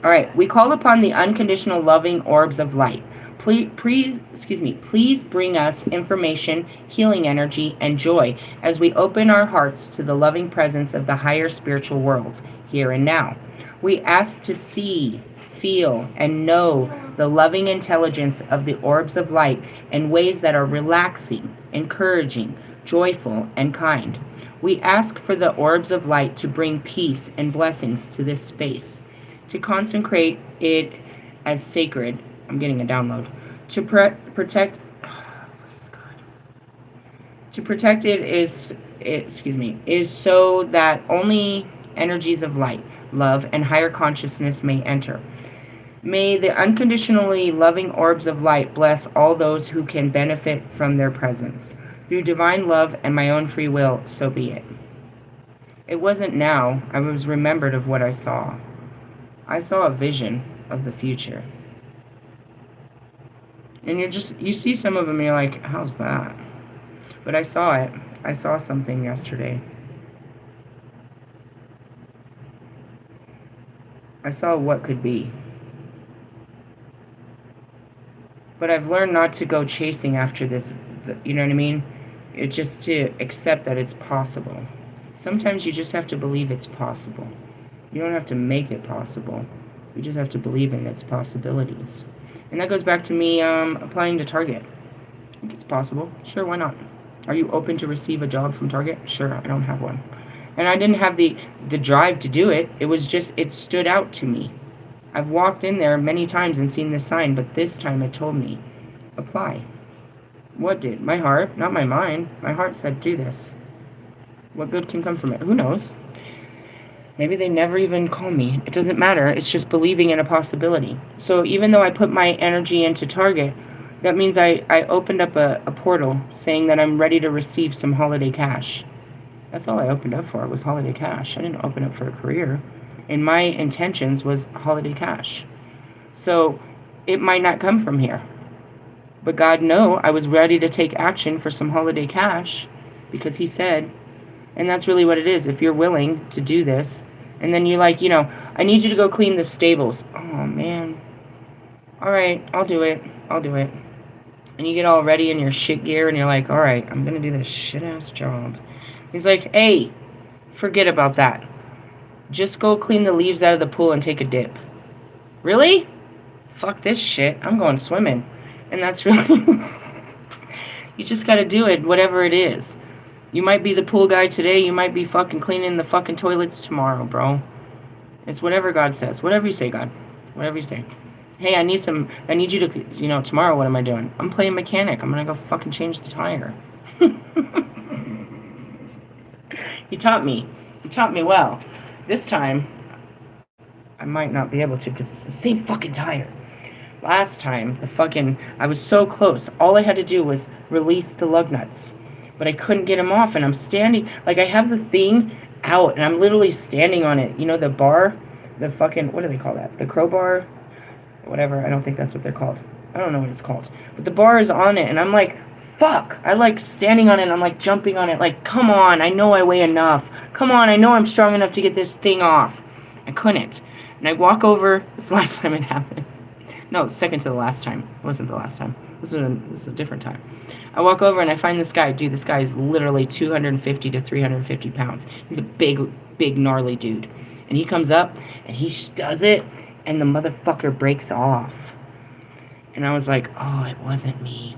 All right. We call upon the unconditional loving orbs of light. Please bring us information, healing energy, and joy as we open our hearts to the loving presence of the higher spiritual worlds here and now. We ask to see, feel, and know the loving intelligence of the orbs of light in ways that are relaxing, encouraging, joyful, and kind. We ask for the orbs of light to bring peace and blessings to this space, to consecrate it as sacred. I'm getting a download. To protect it is so that only energies of light, love, and higher consciousness may enter. May the unconditionally loving orbs of light bless all those who can benefit from their presence. Through divine love and my own free will, so be it. It wasn't now. I was remembered of what I saw. I saw a vision of the future. And you see some of them and you're like, how's that? But I saw it. I saw something yesterday. I saw what could be. But I've learned not to go chasing after this, you know what I mean? It's just to accept that it's possible. Sometimes you just have to believe it's possible. You don't have to make it possible. You just have to believe in its possibilities. And that goes back to me applying to Target. I think it's possible. Sure, why not? Are you open to receive a job from Target? Sure, I don't have one. And I didn't have the drive to do it. It was just, it stood out to me. I've walked in there many times and seen this sign, but this time it told me, apply. What did? My heart, not my mind. My heart said, do this. What good can come from it? Who knows? Maybe they never even call me. It doesn't matter. It's just believing in a possibility. So even though I put my energy into Target, that means I opened up a portal saying that I'm ready to receive some holiday cash. That's all I opened up for, was holiday cash. I didn't open up for a career. And my intentions was holiday cash. So it might not come from here. But God, no, I was ready to take action for some holiday cash because he said, and that's really what it is. If you're willing to do this, and then you're like, I need you to go clean the stables. Oh, man. All right, I'll do it. And you get all ready in your shit gear, and you're like, all right, I'm going to do this shit-ass job. He's like, hey, forget about that. Just go clean the leaves out of the pool and take a dip. Really? Fuck this shit. I'm going swimming. And that's really... You just got to do it, whatever it is. You might be the pool guy today. You might be fucking cleaning the fucking toilets tomorrow, bro. It's whatever God says. Whatever you say, God. Whatever you say. Hey, I need you to, tomorrow what am I doing? I'm playing mechanic. I'm going to go fucking change the tire. He taught me. He taught me well. This time, I might not be able to because it's the same fucking tire. Last time, I was so close. All I had to do was release the lug nuts. But I couldn't get them off, and I'm standing, like I have the thing out, and I'm literally standing on it. The bar, the fucking, what do they call that? The crowbar? Whatever, I don't think that's what they're called. I don't know what it's called. But the bar is on it, and I'm like, fuck. I like standing on it, and I'm like jumping on it, like, come on, I know I weigh enough. Come on, I know I'm strong enough to get this thing off. I couldn't. And I walk over, this last time it happened. No, second to the last time. It wasn't the last time. This was a different time. I walk over and I find this guy. Dude, this guy is literally 250 to 350 pounds. He's a big, gnarly dude. And he comes up and he does it, and the motherfucker breaks off. And I was like, oh, it wasn't me.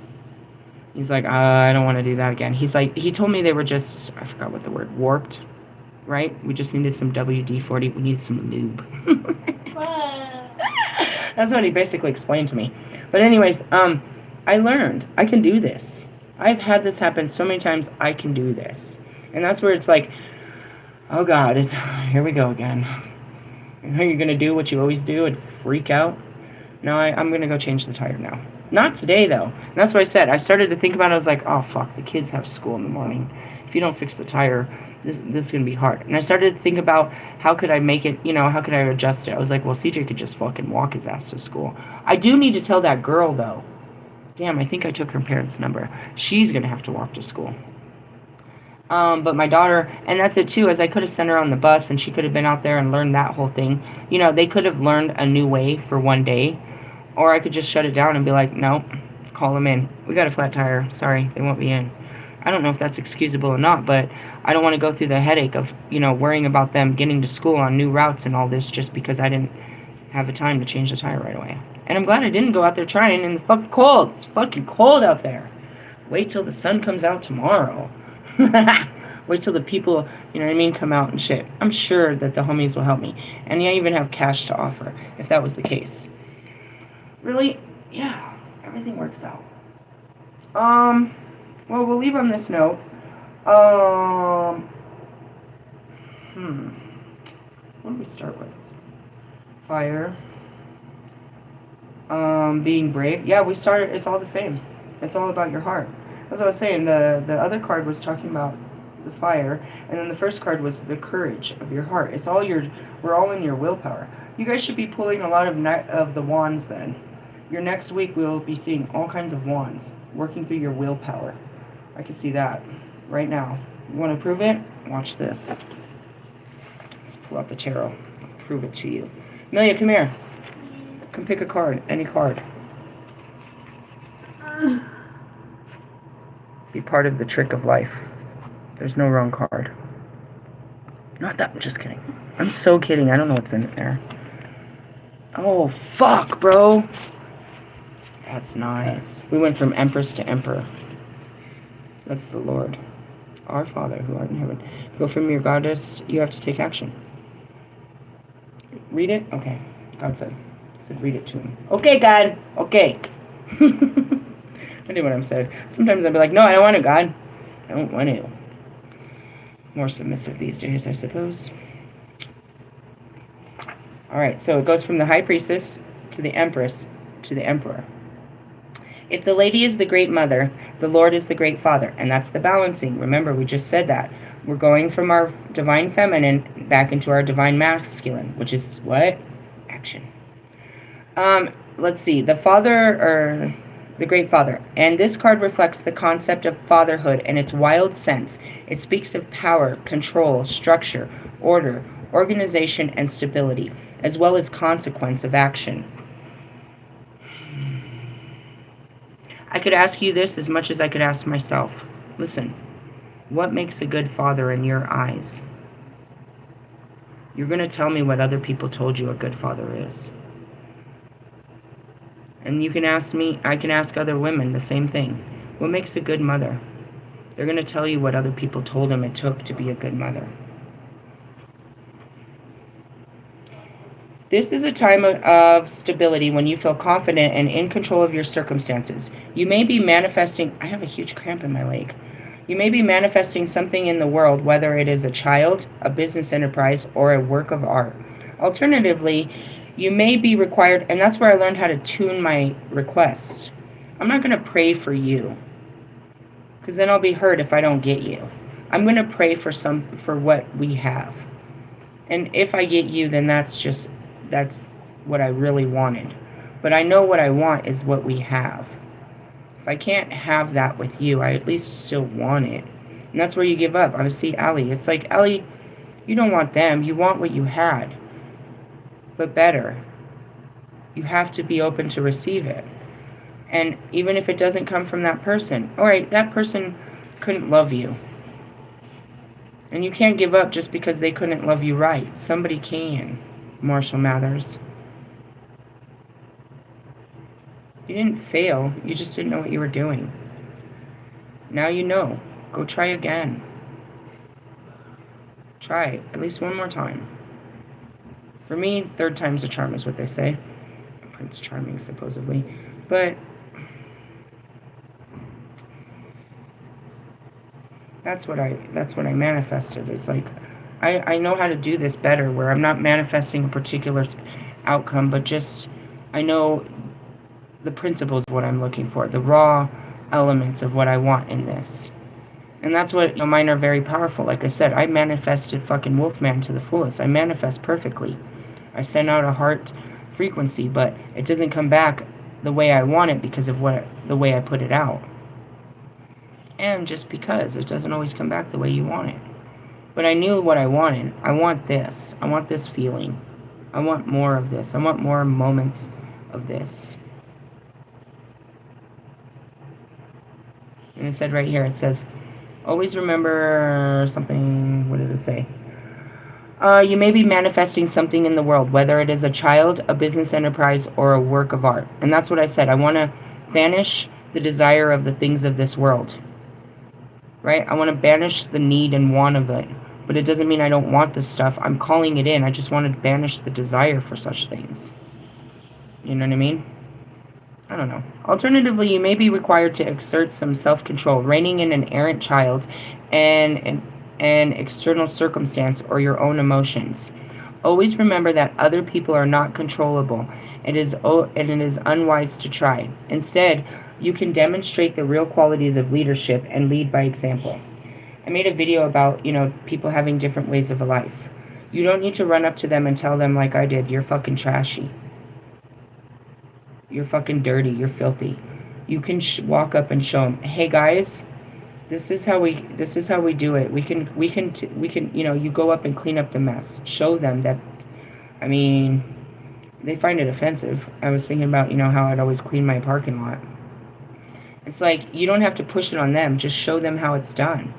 He's like, I don't want to do that again. He's like, he told me they were just, I forgot what the word, warped, right? We just needed some WD-40. We needed some lube. That's what he basically explained to me. But anyways, I learned I can do this. I've had this happen so many times. I can do this. And that's where it's like, oh God, here we go again. Are you going to do what you always do and freak out? No, I'm going to go change the tire now. Not today, though. And that's what I said. I started to think about it. I was like, oh, fuck, the kids have school in the morning. If you don't fix the tire, this is going to be hard. And I started to think about how could I make it, how could I adjust it? I was like, well, CJ could just fucking walk his ass to school. I do need to tell that girl, though. Damn, I think I took her parents' number. She's going to have to walk to school. But my daughter, and that's it too, as I could have sent her on the bus and she could have been out there and learned that whole thing. They could have learned a new way for one day. Or I could just shut it down and be like, no, call them in. We got a flat tire. Sorry, they won't be in. I don't know if that's excusable or not, but I don't want to go through the headache of, worrying about them getting to school on new routes and all this just because I didn't have the time to change the tire right away. And I'm glad I didn't go out there trying in the fucking cold. It's fucking cold out there. Wait till the sun comes out tomorrow. Wait till the people, come out and shit. I'm sure that the homies will help me. And I even have cash to offer if that was the case. Really? Yeah. Everything works out. Well, we'll leave on this note. What do we start with? Fire. Being brave. Yeah, we started, it's all the same. It's all about your heart. As I was saying, the other card was talking about the fire, and then the first card was the courage of your heart. It's all we're all in your willpower. You guys should be pulling a lot of the wands then. Your next week we'll be seeing all kinds of wands working through your willpower. I can see that right now. You want to prove it? Watch this. Let's pull out the tarot. I'll prove it to you. Amelia, come here. Come pick a card. Any card. Be part of the trick of life. There's no wrong card. Not that. I'm just kidding. I'm so kidding. I don't know what's in there. Oh, fuck, bro. That's nice. We went from Empress to Emperor. That's the Lord. Our Father who art in heaven. Go from your goddess. You have to take action. Read it? Okay. God said. He said read it to him. Okay, God. Okay. I knew what I'm saying. Sometimes I'd be like, no, I don't want to, God. I don't want to. More submissive these days, I suppose. Alright, so it goes from the High Priestess to the Empress to the Emperor. If the lady is the Great Mother, the Lord is the Great Father. And that's the balancing. Remember, we just said that. We're going from our divine feminine back into our divine masculine, which is what? Action. Let's see. The Father, or the Great Father. And this card reflects the concept of fatherhood in its wild sense. It speaks of power, control, structure, order, organization, and stability, as well as consequence of action. I could ask you this as much as I could ask myself. Listen, what makes a good father in your eyes? You're going to tell me what other people told you a good father is. And you can ask me, I can ask other women the same thing. What makes a good mother? They're going to tell you what other people told them it took to be a good mother. This is a time of stability when you feel confident and in control of your circumstances. You may be manifesting, I have a huge cramp in my leg. You may be manifesting something in the world, whether it is a child, a business enterprise, or a work of art. Alternatively, you may be required, and that's where I learned how to tune my requests. I'm not going to pray for you, because then I'll be hurt if I don't get you. I'm going to pray for what we have. And if I get you, then that's what I really wanted. But I know what I want is what we have. If I can't have that with you, I at least still want it. And that's where you give up. I see Allie. It's like, Allie, you don't want them. You want what you had. But better. You have to be open to receive it. And even if it doesn't come from that person, all right, that person couldn't love you. And you can't give up just because they couldn't love you right. Somebody can, Marshall Mathers. You didn't fail. You just didn't know what you were doing. Now you know. Go try again. Try it at least one more time. For me, third time's a charm is what they say. Prince Charming, supposedly. But that's what I manifested. It's like I know how to do this better, where I'm not manifesting a particular outcome, but just I know the principles of what I'm looking for, the raw elements of what I want in this. And that's what, mine are very powerful. Like I said, I manifested fucking Wolfman to the fullest. I manifest perfectly. I send out a heart frequency, but it doesn't come back the way I want it because of the way I put it out. And just because it doesn't always come back the way you want it. But I knew what I wanted. I want this. I want this feeling. I want more of this. I want more moments of this. And it said right here, it says, always remember something, what did it say? You may be manifesting something in the world, whether it is a child, a business enterprise, or a work of art. And that's what I said. I want to banish the desire of the things of this world. Right? I want to banish the need and want of it. But it doesn't mean I don't want this stuff. I'm calling it in. I just want to banish the desire for such things. You know what I mean? I don't know. Alternatively, you may be required to exert some self-control, reining in an errant child and an external circumstance or your own emotions. Always remember that other people are not controllable, and it is unwise to try. Instead, you can demonstrate the real qualities of leadership and lead by example. I made a video about, people having different ways of life. You don't need to run up to them and tell them like I did, you're fucking trashy. You're fucking dirty. You're filthy. You can walk up and show them, hey guys, this is how we do it. We can, you go up and clean up the mess. Show them that, they find it offensive. I was thinking about, how I'd always clean my parking lot. It's like, you don't have to push it on them. Just show them how it's done.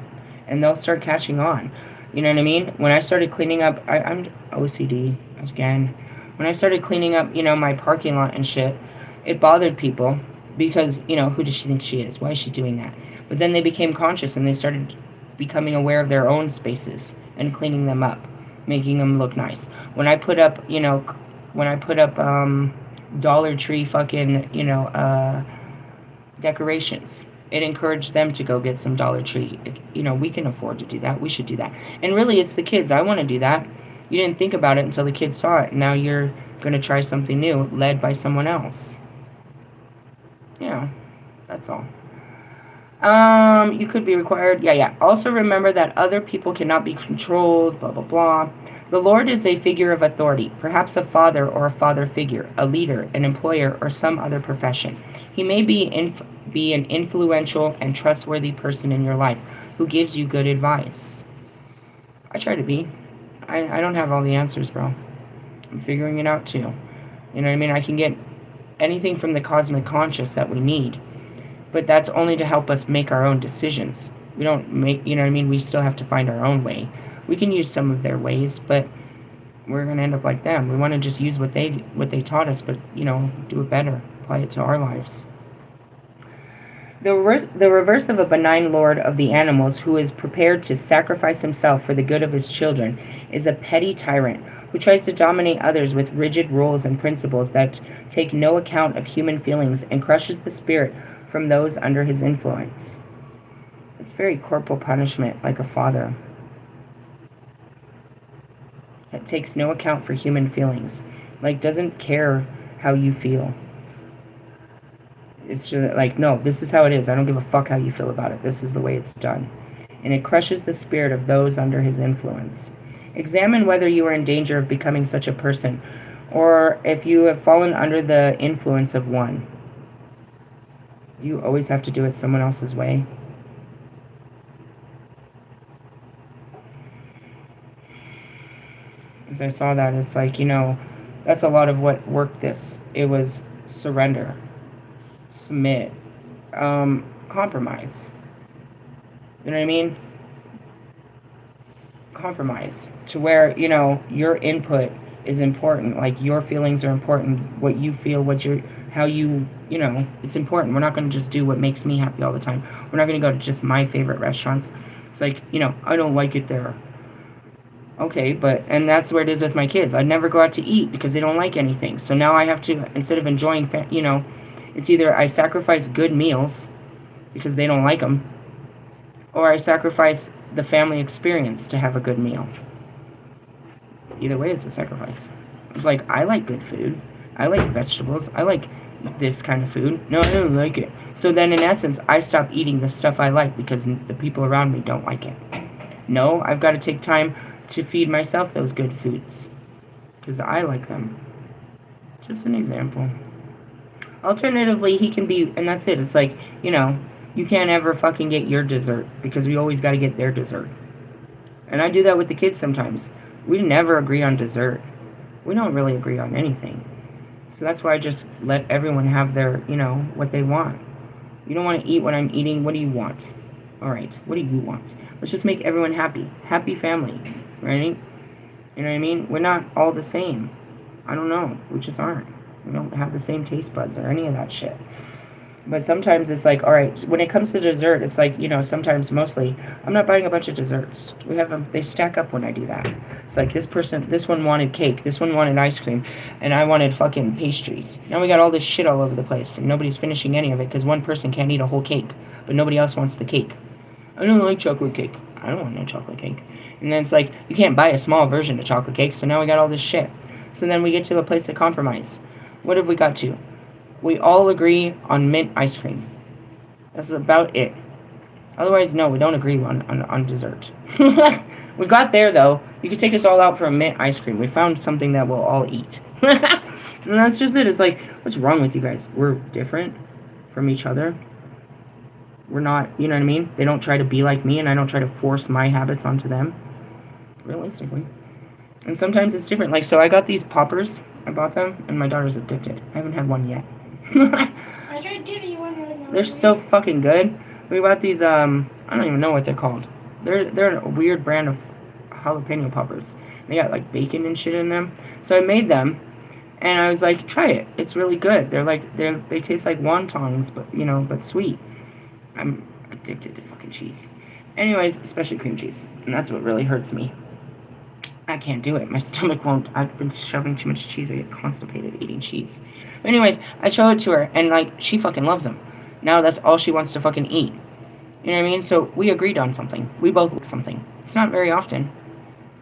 And they'll start catching on. You know what I mean? When I started cleaning up, I'm OCD again. When I started cleaning up, my parking lot and shit, it bothered people because, who does she think she is? Why is she doing that? But then they became conscious and they started becoming aware of their own spaces and cleaning them up, making them look nice. When I put up, Dollar Tree fucking, decorations, it encouraged them to go get some Dollar Tree. We can afford to do that. We should do that. And really, it's the kids. I want to do that. You didn't think about it until the kids saw it. Now you're going to try something new, led by someone else. That's all. You could be required. Also remember that other people cannot be controlled, blah, blah, blah. The Lord is a figure of authority, perhaps a father or a father figure, a leader, an employer, or some other profession. He may be an influential and trustworthy person in your life who gives you good advice. I try to be. I don't have all the answers, bro. I'm figuring it out too. You know what I mean? I can get anything from the cosmic conscious that we need, but that's only to help us make our own decisions. We don't make, you know what I mean? We still have to find our own way. We can use some of their ways, but we're going to end up like them. We want to just use what they taught us, but, you know, do it better. Apply it to our lives. The reverse of a benign lord of the animals who is prepared to sacrifice himself for the good of his children is a petty tyrant who tries to dominate others with rigid rules and principles that take no account of human feelings and crushes the spirit from those under his influence. It's very corporal punishment, like a father. It takes no account for human feelings, like doesn't care how you feel. It's just like, no, this is how it is. I don't give a fuck how you feel about it. This is the way it's done. And it crushes the spirit of those under his influence. Examine whether you are in danger of becoming such a person, or if you have fallen under the influence of one. You always have to do it someone else's way. As I saw that, it's like, you know, that's a lot of what worked this. It was surrender, submit, compromise. You know what I mean? Compromise to where, you know, your input is important. Like, your feelings are important. What you feel, how you know, it's important. We're not going to just do what makes me happy all the time. We're not going to go to just my favorite restaurants. It's like, you know, I don't like it there. Okay, and that's where it is with my kids. I never go out to eat because they don't like anything. So now I have to, instead of enjoying, you know, it's either I sacrifice good meals because they don't like them, or I sacrifice the family experience to have a good meal. Either way, it's a sacrifice. It's like, I like good food. I like vegetables. I like this kind of food. No, I don't like it. So then, in essence, I stop eating the stuff I like because the people around me don't like it. No, I've got to take time to feed myself those good foods because I like them. Just an example. Alternatively, he can be, and that's it. It's like, you know, you can't ever fucking get your dessert because we always got to get their dessert. And I do that with the kids sometimes. We never agree on dessert. We don't really agree on anything. So that's why I just let everyone have their, you know, what they want. You don't want to eat what I'm eating. What do you want? All right. What do you want? Let's just make everyone happy. Happy family. Right? You know what I mean? We're not all the same. I don't know. We just aren't. We don't have the same taste buds or any of that shit. But sometimes it's like, all right, when it comes to dessert, it's like, you know, sometimes, mostly, I'm not buying a bunch of desserts. We have them, they stack up when I do that. It's like this one wanted cake, this one wanted ice cream, and I wanted fucking pastries. Now we got all this shit all over the place, and nobody's finishing any of it because one person can't eat a whole cake, but nobody else wants the cake. I don't like chocolate cake. I don't want no chocolate cake. And then it's like, you can't buy a small version of chocolate cake, so now we got all this shit. So then we get to a place to compromise. What have we got to? We all agree on mint ice cream. That's about it. Otherwise, no, we don't agree on dessert. We got there, though. You could take us all out for a mint ice cream. We found something that we'll all eat. And that's just it. It's like, what's wrong with you guys? We're different from each other. We're not, you know what I mean? They don't try to be like me, and I don't try to force my habits onto them. Realistically. And sometimes it's different. Like, so I got these poppers. I bought them, and my daughter's addicted. I haven't had one yet. I tried giving you one right now. They're so fucking good. We bought these, I don't even know what they're called. They're a weird brand of jalapeno poppers. They got, like, bacon and shit in them. So I made them, and I was like, try it. It's really good. They taste like wontons, but, you know, but sweet. I'm addicted to fucking cheese. Anyways, especially cream cheese. And that's what really hurts me. I can't do it. My stomach won't. I've been shoving too much cheese. I get constipated eating cheese. But anyways, I showed it to her, and, like, she fucking loves them. Now that's all she wants to fucking eat. You know what I mean? So we agreed on something. We both like something. It's not very often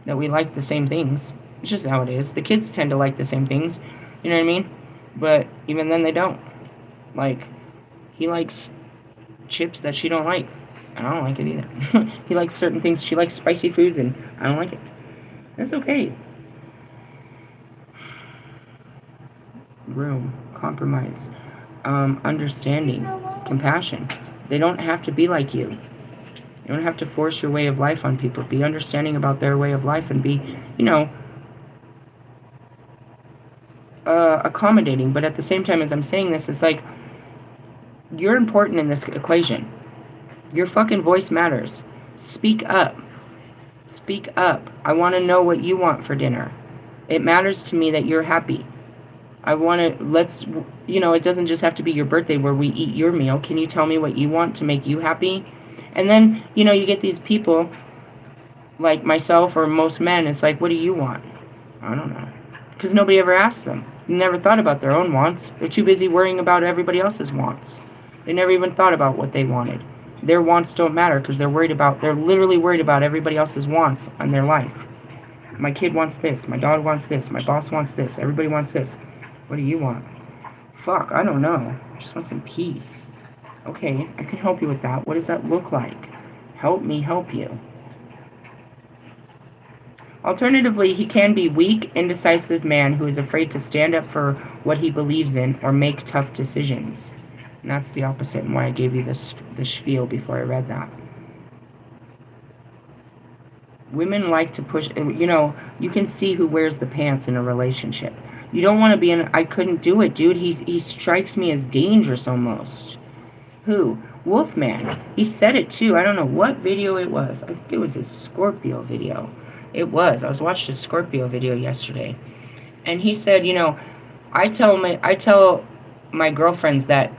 that we like the same things. It's just how it is. The kids tend to like the same things. You know what I mean? But even then they don't. Like, he likes chips that she don't like. I don't like it either. He likes certain things. She likes spicy foods, and I don't like it. That's okay. Room, compromise, understanding, compassion. They don't have to be like you. You don't have to force your way of life on people. Be understanding about their way of life and be, accommodating. But at the same time, as I'm saying this, it's like, you're important in this equation. Your fucking voice matters. Speak up. Speak up. I want to know what you want for dinner. It matters to me that you're happy. I want to, it doesn't just have to be your birthday where we eat your meal. Can you tell me what you want to make you happy? And then, you get these people like myself or most men. It's like, what do you want? I don't know. Because nobody ever asked them. They never thought about their own wants. They're too busy worrying about everybody else's wants. They never even thought about what they wanted. Their wants don't matter because they're literally worried about everybody else's wants on their life. My kid wants this. My dog wants this. My boss wants this. Everybody wants this. What do you want? Fuck, I don't know. I just want some peace. Okay, I can help you with that. What does that look like? Help me help you. Alternatively, he can be weak, indecisive man who is afraid to stand up for what he believes in or make tough decisions. And that's the opposite, and why I gave you this spiel before I read that. Women like to push, you can see who wears the pants in a relationship. You don't want to be in, I couldn't do it, dude. He strikes me as dangerous almost. Who? Wolfman. He said it too. I don't know what video it was. I think it was his Scorpio video. It was. I was watching a Scorpio video yesterday. And he said, I tell my girlfriends that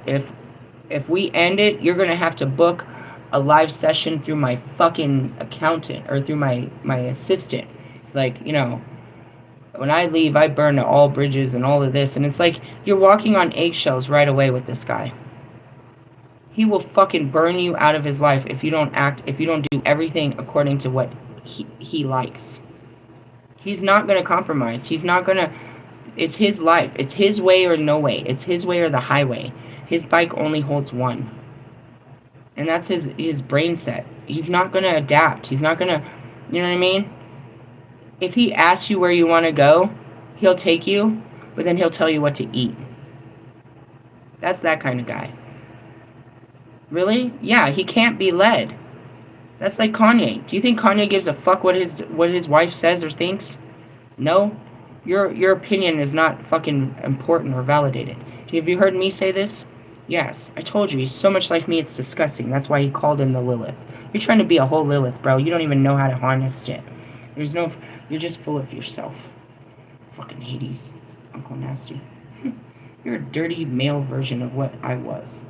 if we end it, you're going to have to book a live session through my fucking accountant or through my assistant. It's like, when I leave, I burn all bridges and all of this. And it's like, you're walking on eggshells right away with this guy. He will fucking burn you out of his life if you don't do everything according to what he likes. He's not going to compromise. He's not going to, it's his life. It's his way or no way. It's his way or the highway. His bike only holds one. And that's his brain set. He's not going to adapt. He's not going to, you know what I mean? If he asks you where you want to go, he'll take you, but then he'll tell you what to eat. That's that kind of guy. Really? Yeah, he can't be led. That's like Kanye. Do you think Kanye gives a fuck what his wife says or thinks? No. Your opinion is not fucking important or validated. Have you heard me say this? Yes. I told you, he's so much like me, it's disgusting. That's why he called him the Lilith. You're trying to be a whole Lilith, bro. You don't even know how to harness it. You're just full of yourself. Fucking Hades. Uncle Nasty. You're a dirty male version of what I was.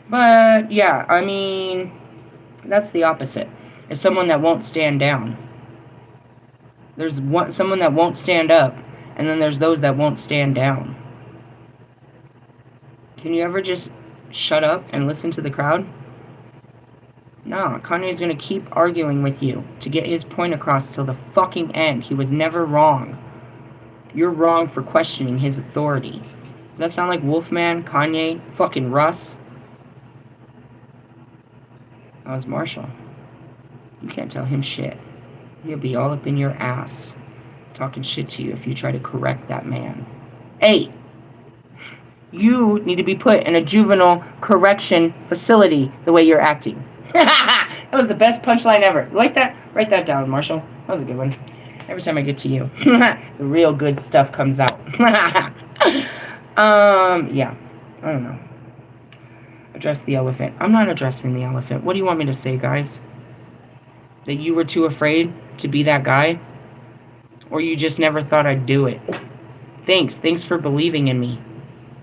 But, yeah, I mean, that's the opposite. It's someone that won't stand down. There's someone that won't stand up, and then there's those that won't stand down. Can you ever just shut up and listen to the crowd? No, Kanye's going to keep arguing with you to get his point across till the fucking end. He was never wrong. You're wrong for questioning his authority. Does that sound like Wolfman, Kanye, fucking Russ? That was Marshall. You can't tell him shit. He'll be all up in your ass talking shit to you if you try to correct that man. Hey! You need to be put in a juvenile correction facility the way you're acting. That was the best punchline ever. You like that? Write that down, Marshall. That was a good one. Every time I get to you, the real good stuff comes out. Yeah. I don't know. Address the elephant. I'm not addressing the elephant. What do you want me to say, guys? That you were too afraid to be that guy? Or you just never thought I'd do it? Thanks. Thanks for believing in me.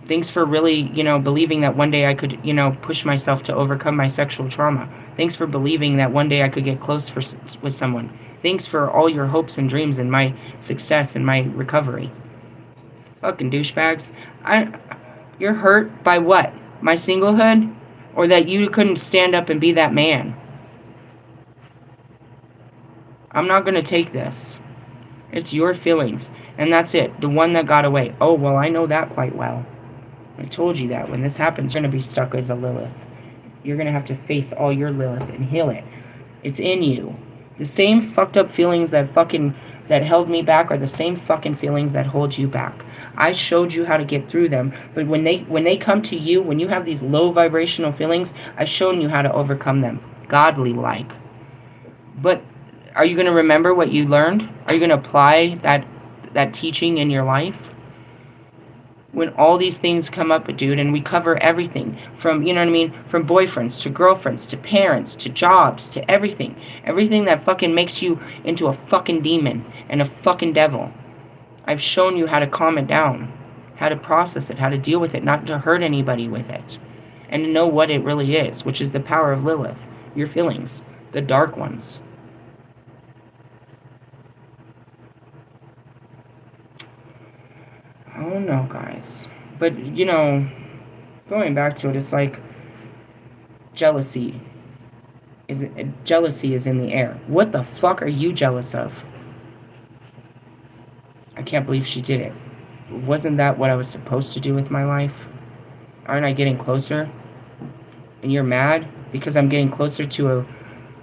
Thanks for really, believing that one day I could, push myself to overcome my sexual trauma. Thanks for believing that one day I could get close with someone. Thanks for all your hopes and dreams and my success and my recovery. Fucking douchebags. You're hurt by what? My singlehood? Or that you couldn't stand up and be that man? I'm not going to take this. It's your feelings. And that's it. The one that got away. Oh, well, I know that quite well. I told you that when this happens, you're going to be stuck as a Lilith. You're going to have to face all your Lilith and heal it. It's in you. The same fucked up feelings that held me back are the same fucking feelings that hold you back. I showed you how to get through them, but when they come to you, when you have these low vibrational feelings, I've shown you how to overcome them, godly like. But are you going to remember what you learned? Are you going to apply that teaching in your life? When all these things come up, dude, and we cover everything from, you know what I mean, from boyfriends to girlfriends to parents to jobs to everything that fucking makes you into a fucking demon and a fucking devil. I've shown you how to calm it down, how to process it, how to deal with it, not to hurt anybody with it, and to know what it really is, which is the power of Lilith, your feelings, the dark ones. I don't know, guys. But, you know, going back to it, it's like jealousy. Jealousy is in the air. What the fuck are you jealous of? I can't believe she did it. Wasn't that what I was supposed to do with my life? Aren't I getting closer? And you're mad because I'm getting closer to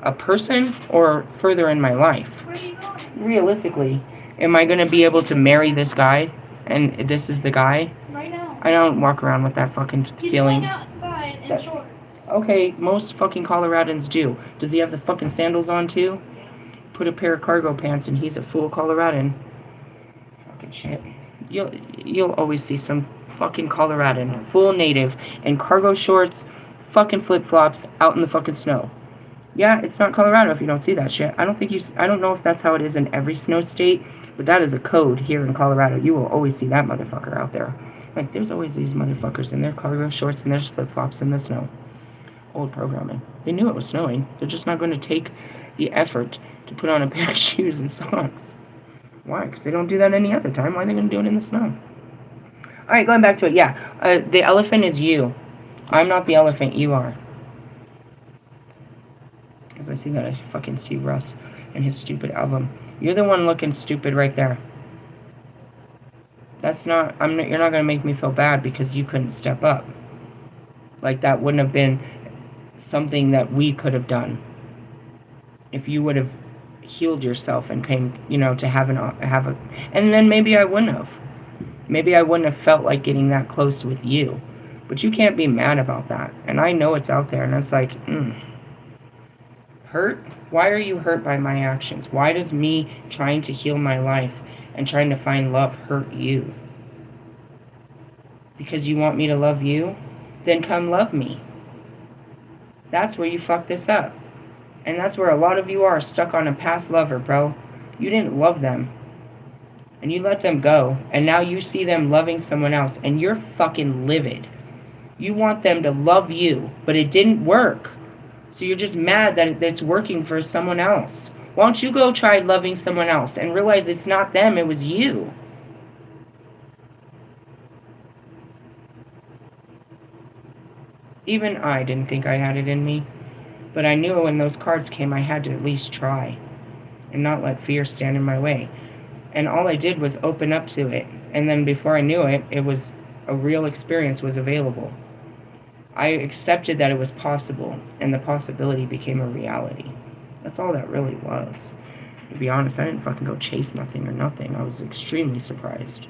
a person or further in my life? Where are you going? Realistically, am I going to be able to marry this guy? And this is the guy? Right now. I don't walk around with that fucking feeling. He's going outside in shorts. Okay, most fucking Coloradans do. Does he have the fucking sandals on too? Put a pair of cargo pants and he's a full Coloradan. Fucking shit. You'll always see some fucking Coloradan, full native, in cargo shorts, fucking flip-flops, out in the fucking snow. Yeah, it's not Colorado if you don't see that shit. I don't know if that's how it is in every snow state, but that is a code here in Colorado. You will always see that motherfucker out there. Like, there's always these motherfuckers in their cargo shorts and their flip-flops in the snow. Old programming. They knew it was snowing. They're just not going to take the effort to put on a pair of shoes and socks. Why? Because they don't do that any other time. Why are they going to do it in the snow? Alright, going back to it. Yeah, the elephant is you. I'm not the elephant. You are. As I see that, I fucking see Russ and his stupid album. You're the one looking stupid right there. That's not... You're not going to make me feel bad because you couldn't step up. Like, that wouldn't have been something that we could have done. If you would have healed yourself and came, you know, to have a... And then maybe I wouldn't have. Maybe I wouldn't have felt like getting that close with you. But you can't be mad about that. And I know it's out there, and it's like, Hurt? Why are you hurt by my actions? Why does me trying to heal my life and trying to find love hurt you? Because you want me to love you? Then come love me. That's where you fuck this up. And that's where a lot of you are stuck on a past lover, bro. You didn't love them. And you let them go. And now you see them loving someone else. And you're fucking livid. You want them to love you. But it didn't work. So you're just mad that it's working for someone else. Why don't you go try loving someone else and realize it's not them, it was you. Even I didn't think I had it in me. But I knew when those cards came, I had to at least try. And not let fear stand in my way. And all I did was open up to it. And then before I knew it, it was a real experience was available. I accepted that it was possible, and the possibility became a reality. That's all that really was. To be honest, I didn't fucking go chase nothing or nothing. I was extremely surprised.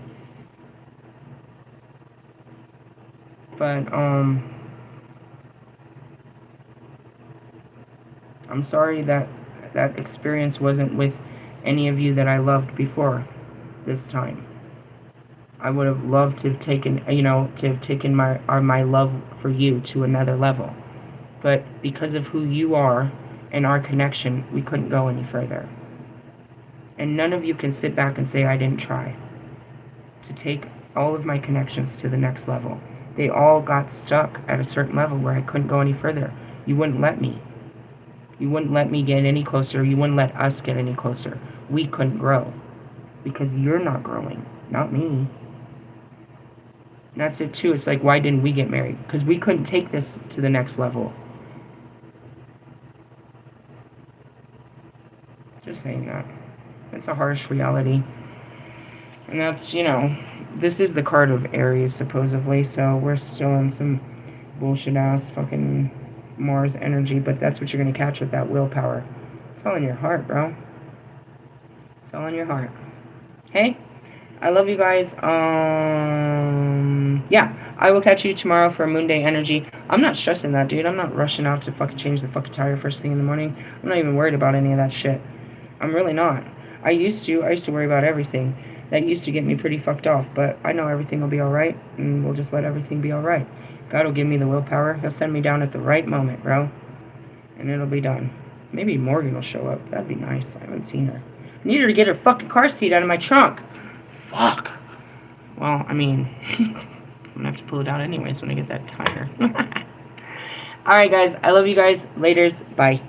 But, I'm sorry that that experience wasn't with any of you that I loved before this time. I would have loved to have taken, my love for you to another level. But because of who you are and our connection, we couldn't go any further. And none of you can sit back and say I didn't try to take all of my connections to the next level. They all got stuck at a certain level where I couldn't go any further. You wouldn't let me. You wouldn't let me get any closer. You wouldn't let us get any closer. We couldn't grow. Because you're not growing, not me. And that's it too. It's like, why didn't we get married? Because we couldn't take this to the next level. Just saying that. It's a harsh reality. And that's, this is the card of Aries, supposedly. So we're still in some bullshit ass fucking Mars energy. But that's what you're going to catch with that willpower. It's all in your heart, bro. It's all in your heart. Hey, I love you guys. Yeah, I will catch you tomorrow for Moon Day energy. I'm not stressing that, dude. I'm not rushing out to fucking change the fucking tire first thing in the morning. I'm not even worried about any of that shit. I'm really not. I used to worry about everything. That used to get me pretty fucked off, but I know everything will be alright, and we'll just let everything be alright. God will give me the willpower. He'll send me down at the right moment, bro. And it'll be done. Maybe Morgan will show up. That'd be nice. I haven't seen her. I need her to get her fucking car seat out of my trunk. Fuck. Well, I mean, I'm gonna have to pull it out anyways when I get that tire. Alright, guys. I love you guys. Laters. Bye.